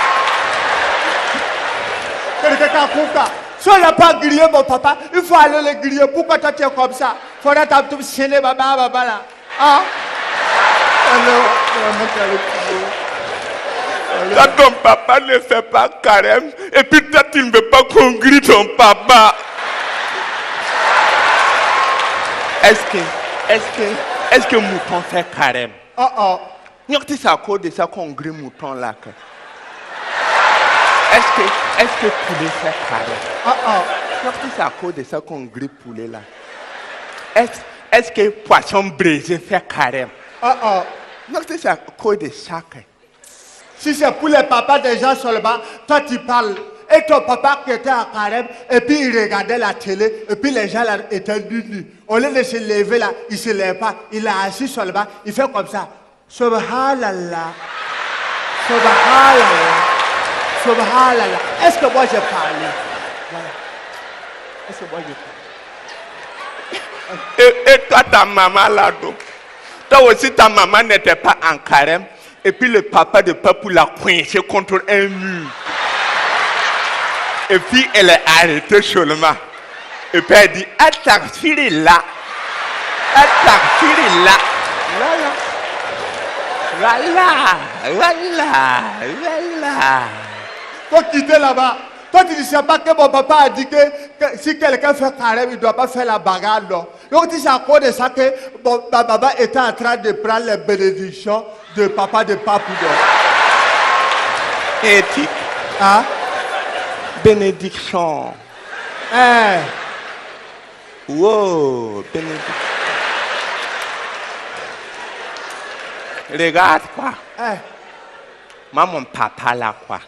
Si on n'a pas grillé mon papa, il faut aller le griller. Pourquoi toi tu es comme ça? Il faudra t'abdominer chaîner baba là. Ah? Quand ton papa ne fait pas carême, et puis toi tu ne veux pas qu'on grille ton papa. Est-ce que mouton fait carême? Non, c'est à cause de ça qu'on grille mouton là. Est-ce que poulet fait carême? Non, c'est à cause de ça qu'on grille poulet là. Est-ce que poisson braisé fait carême? Non, c'est à cause de ça. Si c'est pour les papas des gens seulement, toi tu parles. Et ton papa qui était à carême, et puis il regardait la télé, et puis les gens là étaient nus. Au lieu de se lever là, il ne se lève pas. Il est assis seulement, il fait comme ça. Subhanallah. Est-ce que moi j'ai parlé? Voilà. Est-ce que moi j'ai parlé? Et toi, ta maman là-dedans. Toi aussi, ta maman n'était pas en carême. Et puis le papa de Papou l'a coincé contre un mur. Et puis elle est arrêtée seulement. Et puis elle dit, Atakfirila. Voilà. Toi qui es là-bas, toi tu ne sais pas que mon papa a dit que si quelqu'un fait carême, il ne doit pas faire la bagarre, non. Donc tu sais à cause de ça que ma maman était en train de prendre les bénédictions de papa de Papou. Éthique. Hein? Bénédiction. Wow, bénédiction. Regarde quoi. Moi, mon papa là quoi.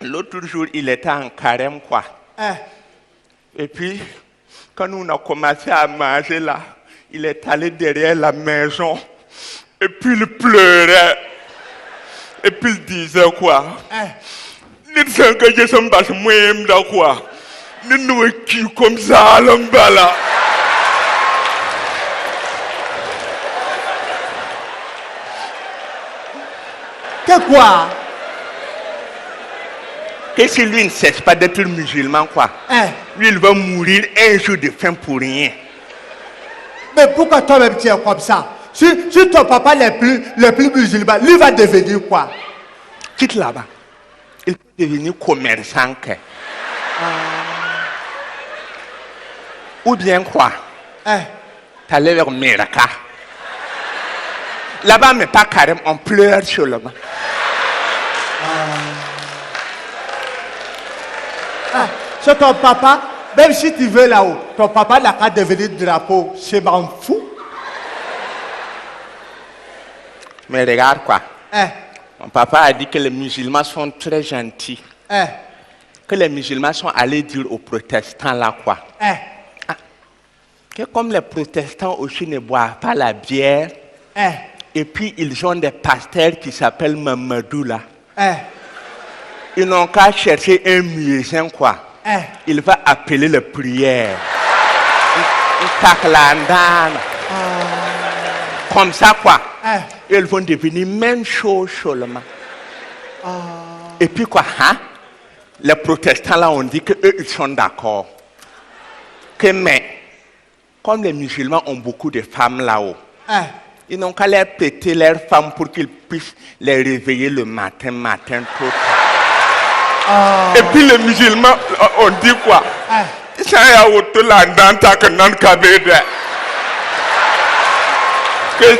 L'autre jour, il était en carême quoi. Et puis, quand on a commencé à manger là, il est allé derrière la maison. Et puis il pleurait. Et puis il disait quoi. Nous sommes que je suis pas moi-même là quoi. Nous nous qui comme ça là. Que quoi? Que si lui ne cesse pas d'être musulman, quoi, lui, il va mourir un jour de faim pour rien. Mais pourquoi toi-même tu es comme ça? Si ton papa n'est plus musulman, lui va devenir quoi? Quitte là-bas. Il peut devenir commerçant. Ou bien quoi? T'allais vers Meraka. Là-bas, mais pas carrément, on pleure sur le bas. C'est ton papa, même si tu veux là-haut, ton papa n'a qu'à devenir drapeau, c'est m'en fou. Mais regarde quoi. Mon papa a dit que les musulmans sont très gentils. Que les musulmans sont allés dire aux protestants là quoi. Que comme les protestants aussi ne boivent pas la bière, et puis ils ont des pasteurs qui s'appellent Mamadou là. Ils n'ont qu'à chercher un muezzin quoi. Il va appeler les prières. Comme ça quoi. Ils vont devenir même chose seulement. Et puis quoi, hein? Les protestants là ont dit que eux ils sont d'accord. Que mais comme les musulmans ont beaucoup de femmes là-haut, ils n'ont qu'à leur péter leurs femmes pour qu'ils puissent les réveiller le matin trop tard. Et puis les musulmans ont dit quoi? Que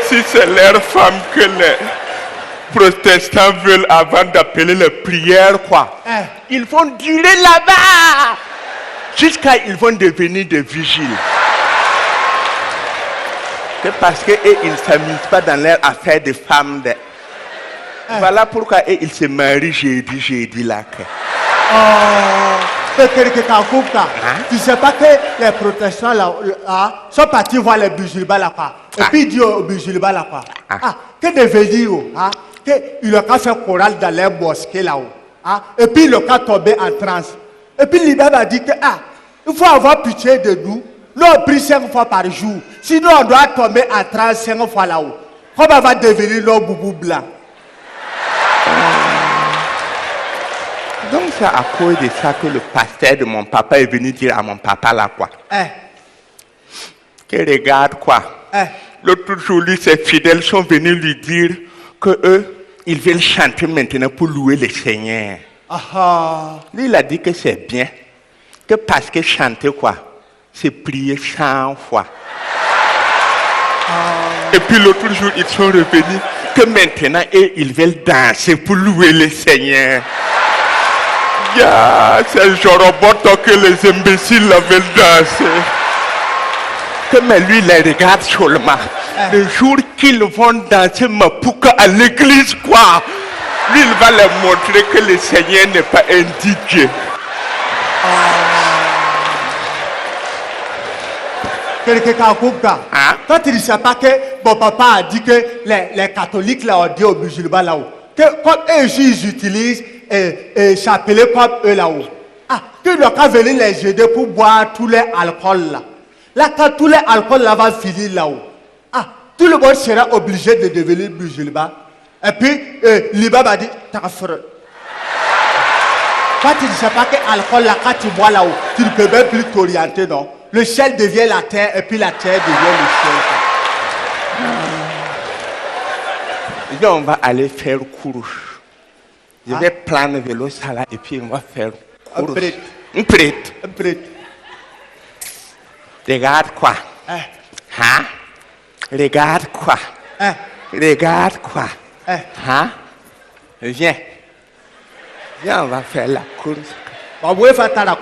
si c'est leurs femmes que les protestants veulent avant d'appeler les prières quoi, ils vont durer là-bas jusqu'à ils vont devenir des vigiles. Que parce que ils ne s'amusent pas dans leur affaire de femmes. Voilà pourquoi ils se marient jeudi là. Tu sais pas que les protestants là, sont partis voir les musulmans là quoi. Et puis ils disent aux musulmans là quoi. Que devenir qu'il a fait chorale dans les mosquées là-haut. Et puis il a tombé en transe. Et puis l'imam a dit que il faut avoir pitié de nous. Nous on prie 5 fois par jour. Sinon on doit tomber en transe 5 fois là-haut. Comment on va devenir nos boubou blancs? Donc c'est à cause de ça que le pasteur de mon papa est venu dire à mon papa là quoi. Que regarde quoi. L'autre jour, ses fidèles sont venus lui dire que eux, ils veulent chanter maintenant pour louer le Seigneur. Lui, il a dit que c'est bien. Que parce que chanter quoi, c'est prier 100 fois. Et puis l'autre jour, ils sont revenus que maintenant, ils veulent danser pour louer le Seigneur. C'est Joroboto que les imbéciles veulent danser. Que mais lui, il les regarde seulement. Le jour qu'ils vont danser Mapuka à l'église, quoi, lui, il va leur montrer que le Seigneur n'est pas un DJ. Toi, tu ne sais pas que mon papa a dit que les catholiques là, ont dit aux musulmans là-haut, que comme eux, ils utilisent s'appeler comme eux là-haut. Que le cas venir les aider pour boire tous les alcools là. Là, quand tous les alcools là va finir là-haut, tout le monde sera obligé de devenir musulman. Et puis, l'imam a dit, t'as frère. Toi, tu ne sais pas que l'alcool là, quand tu bois là-haut, tu ne peux même plus t'orienter, non? Le ciel devient la terre et puis la terre devient le ciel. On va aller faire course. Je vais prendre le vélo ça là et puis on va faire course. Un prêtre. Regarde quoi. Regarde quoi. Regarde quoi. Viens. Viens, on va faire la course. Regarde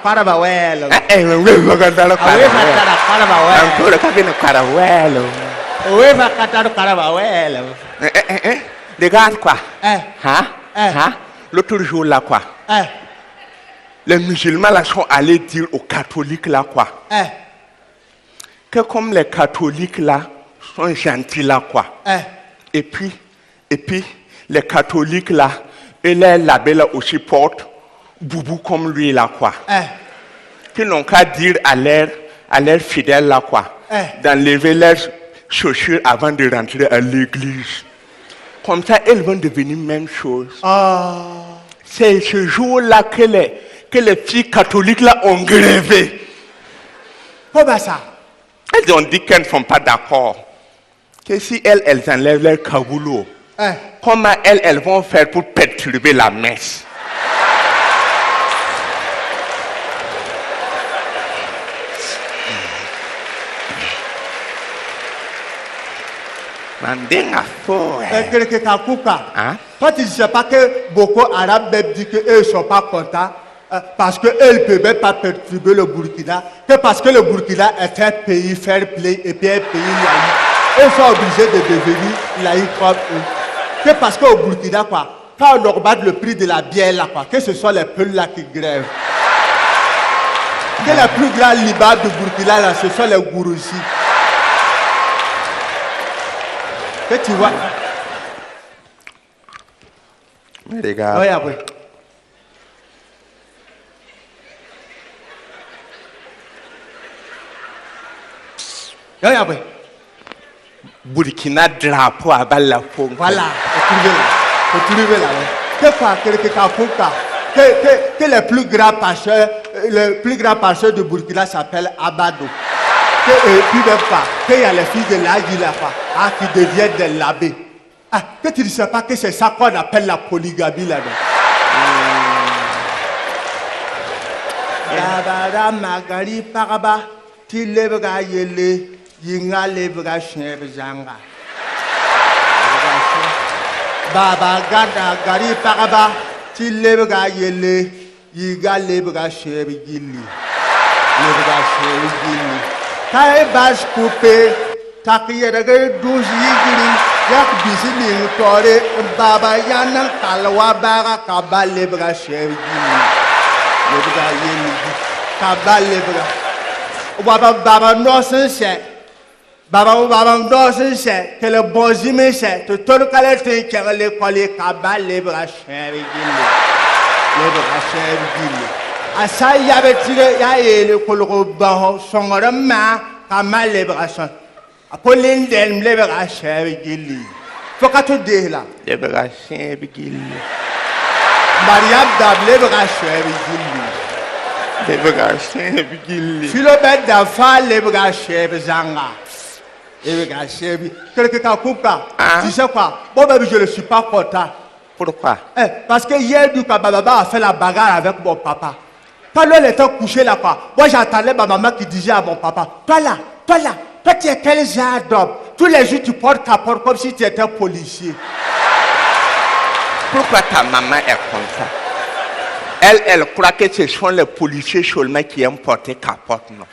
quoi. L'autre jour là quoi. Les musulmans là sont allés dire aux catholiques là quoi. Que comme les catholiques là sont gentils là quoi. Et puis les catholiques là et les labés là aussi portent boubou comme lui là quoi. Qu'ils n'ont qu'à dire à leurs fidèles là quoi. D'enlever leurs chaussures avant de rentrer à l'église. Comme ça, elles vont devenir même chose. C'est ce jour-là que les filles catholiques là ont grévé. Comment ça? Elles ont dit qu'elles ne sont pas d'accord. Que si elles enlèvent leur kagoulou, comment elles vont faire pour perturber la messe? Hein? Toi, tu ne sais pas que beaucoup d'Arabes disent qu'eux ne sont pas contents parce qu'eux ne peuvent même pas perturber le Burkina, que parce que le Burkina est un pays fair play et puis un pays laïque. Ils sont obligés de devenir laïcs comme eux. Que parce qu'au Burkina, quoi, quand on augmente le prix de la bière, là, quoi, que ce soit les peuls là qui grèvent. Que les plus grands Liban du Burkina, là, ce sont les Gouroussis. Que tu vois. Les gars. Oui, après. Oui, après. Burkina drapeau à Balafon. Voilà, écrivez là. Que quoi, que le plus grand pasteur de Burkina s'appelle Abado. Et puis même pas, qu'il y a les filles de l'Aguila qui deviennent des labés. Ah, que tu ne sais pas que c'est ça qu'on appelle la polygamie là-dedans. Yabara magari paraba, tilebra yele, yinga lebra shebzanga. Baba gada gari paraba, tilebra yele, yiga lebra shebgili. Lebra shebgili. Kai bas coupé, takiye de 12 yigiri, yak bisini tore, baba yana kalwa bara kabal lebra shebgili. Lebra yeli, kabal lebra. Baba no sense, baba no sense, que le bonzime se, te tourne calette qui a l'école kabal lebra shebgili. Lebra shebgili. Asa yabe tire ya ele koloro baho songorama kama libération. Apolline del libération bigili. Faut qu'à te dire là. Libération bigili. Mariam dab libération bigili. Libération bigili. Philomène d'enfant libération bizanga. Libération bigili. Quelqu'un qui coupe là. Tu sais quoi? Bon ben je ne suis pas content. Pourquoi? Parce que hier du Baba a fait la bagarre avec mon papa. Quand l'on était couché là, quoi, moi j'entendais ma maman qui disait à mon papa, toi tu es quel genre d'homme? Tous les jours tu portes capote comme si tu étais policier. Pourquoi ta maman est comme ça? Elle croit que ce sont les policiers seulement qui aiment porter capote, non?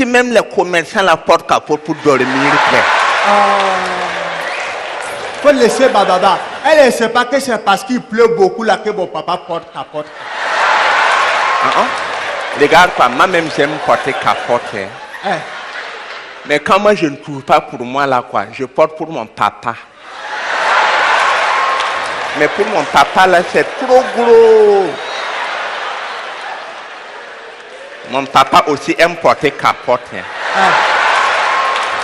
Même les commerçants la portent capote pour dormir. Faut laisser ma maman. Elle ne sait pas que c'est parce qu'il pleut beaucoup là que mon papa porte capote. Regarde quoi, moi-même j'aime porter capote. Mais quand moi je ne trouve pas pour moi là quoi, je porte pour mon papa. Mais pour mon papa là c'est trop gros. Mon papa aussi aime porter capote.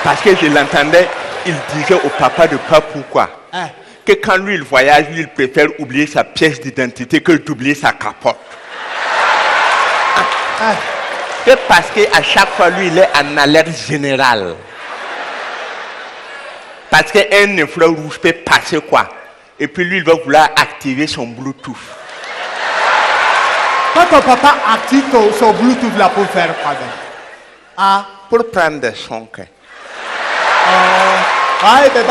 Parce que je l'entendais, il disait au papa de pas pourquoi. Que quand lui il voyage, lui, il préfère oublier sa pièce d'identité que d'oublier sa capote. Que parce qu'à chaque fois, lui, il est en alerte générale. Parce qu'un influx rouge peut passer quoi. Et puis lui, il va vouloir activer son Bluetooth. Quand ton papa active son Bluetooth là pour faire quoi? Pour prendre des sons. Mais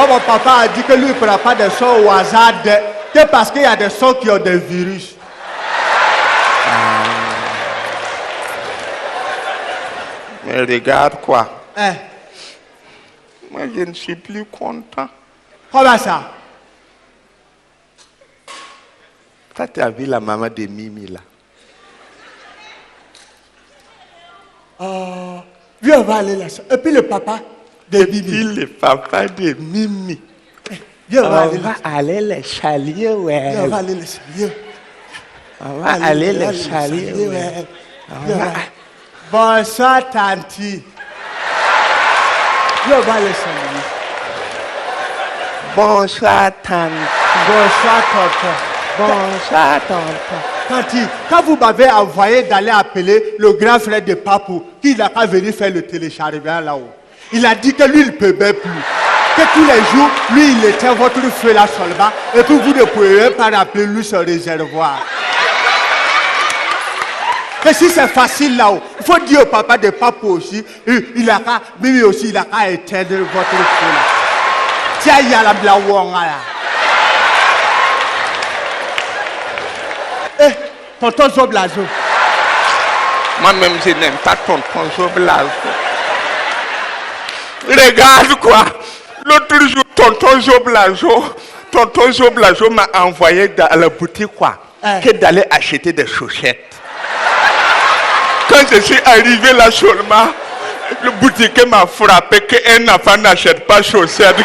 mon papa a dit que lui, il ne prend pas des sons au hasard. Que parce qu'il y a des sons qui ont des virus. Mais regarde quoi. Moi, je ne suis plus content. Comment ça? Toi, tu as vu la maman de Mimi là. Viens, on va aller là. Et puis le papa de Mimi. Et puis le papa de Mimi. Viens, on va aller les chalier, ouais. Viens, on va aller les chalier. On va aller les chalier, ouais. Bonsoir, tanti. Viens, on va aller saluer. Bonsoir, tanti. Bonsoir, tonton. Bonsoir, tonton. Quand vous m'avez envoyé d'aller appeler le grand frère de Papou, qui n'a qu'à venir faire le téléchargement là-haut, il a dit que lui, il ne peut même plus. Que tous les jours, lui, il éteint votre feu là seulement, et puis vous ne pouvez même pas rappeler lui son réservoir. Que si c'est facile là-haut, il faut dire au papa de Papou aussi, il a qu'à, lui aussi, il a qu'à éteindre votre feu là. Tiens, il y a la blaouanga là. Eh, tonton Zoblazo. Moi-même, je n'aime pas tonton Zoblazo. Regarde quoi. L'autre jour, tonton Zoblazo m'a envoyé dans la boutique quoi, que d'aller acheter des chaussettes. Quand je suis arrivé là seulement, le boutiquier m'a frappé qu'un enfant n'achète pas chaussettes.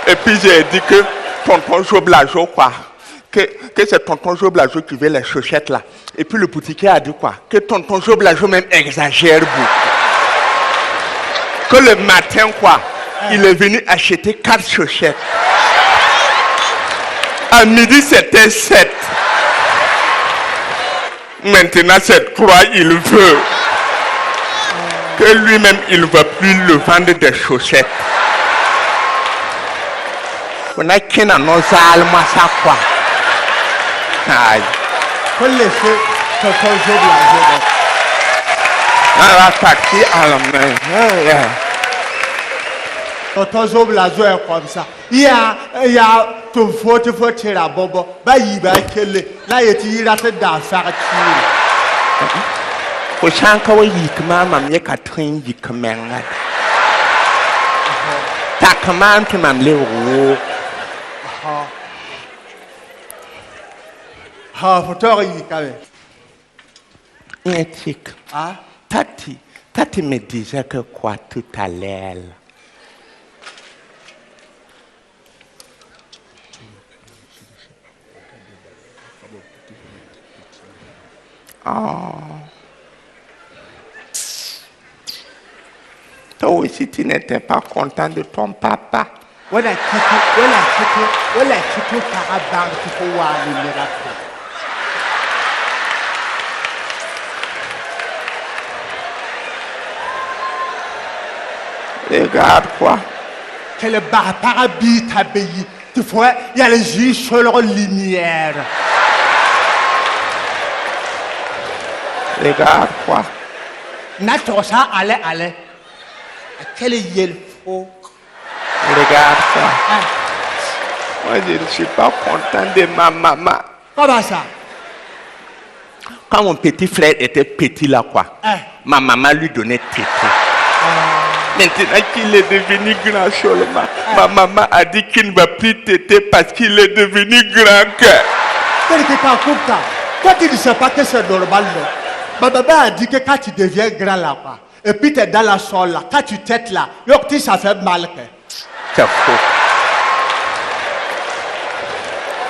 Et puis j'ai dit que tonton Zoblazo quoi, que c'est tonton Zoblazo qui veut les chaussettes là. Et puis le boutiquier a dit quoi, que tonton Zoblazo même exagère beaucoup. Que le matin quoi, il est venu acheter 4 chaussettes. À midi c'était 7. Maintenant c'est 3 il veut. Que lui-même il ne veut plus le vendre des chaussettes. On a qu'un annonce à ça quoi. Aïe. Faut laisser tonton Zoblazo. On va partir à la main. Tonton Zoblazo est comme ça. Il y a ton faut tirer la bobo. Bah il va qu'elle là il rate d'affaires tuer. Au chanka wa yikma mam ye ka train yikmenga. Ta commande mam le wo. Ah, faut t'en y caler. Éthique. Ah. Tati me disait que quoi tout à l'heure. Oh. Toi aussi, tu n'étais pas content de ton papa. Voilà, tu peux pas voir le miracle. Regarde quoi. Quel barabit t'abbaye. Tu vois, il y a les yeux sur leur lumière. Regarde quoi. Nathan, ça, allez. Quel est le faux? Regarde quoi. Moi, je ne suis pas content de ma maman. Comment ça? Quand mon petit frère était petit là quoi, ma maman lui donnait tété. Maintenant qu'il est devenu grand seulement, ma maman a dit qu'il ne va plus téter parce qu'il est devenu grand cœur. Toi, tu ne sais pas que c'est normal, non? Ma maman a dit que quand tu deviens grand là, quoi, et puis tu es dans la sol là, quand tu têtes là, ça fait mal. C'est faux.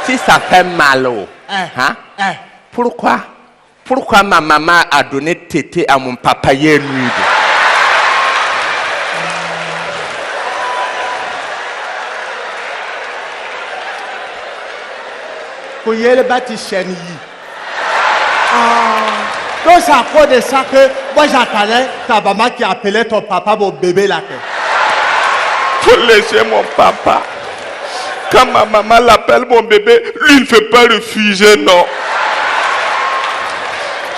Si ça fait mal, pourquoi ma maman a donné tété à mon papa hier nuit? Pour y aller battre chaîne. Donc c'est à cause de ça que moi j'attendais ta maman qui appelait ton papa mon bébé là. Faut laisser mon papa. Quand ma maman l'appelle mon bébé, lui ne fait pas refuser, non.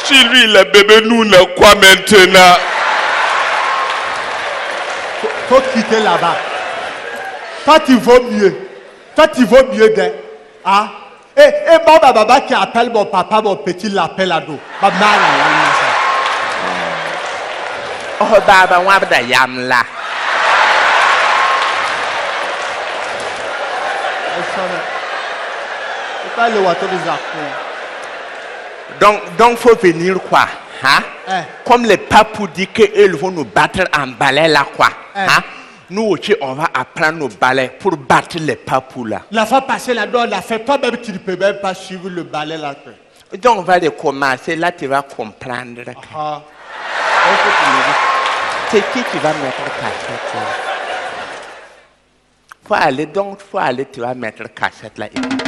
Si lui il est bébé, nous ne quoi maintenant? Faut quitter là-bas. Toi tu vaux mieux. D'elle. Ah? Et moi, ma maman qui appelle mon papa, mon petit l'appelle à nous. Ma maman, oh, baba, wabda yam là. Donc, faut venir quoi? Hein? Comme les papous disent qu'ils vont nous battre en balai là quoi? Hein? Nous aussi, on va apprendre nos balais pour battre les papous là. La fois passée là-dedans, on l'a fait. Toi-même, tu ne peux même pas suivre le balai là. Donc, on va les commencer. Là, tu vas comprendre. C'est qui va mettre ta tête là? faut aller, tu vas mettre cassette là. Et puis...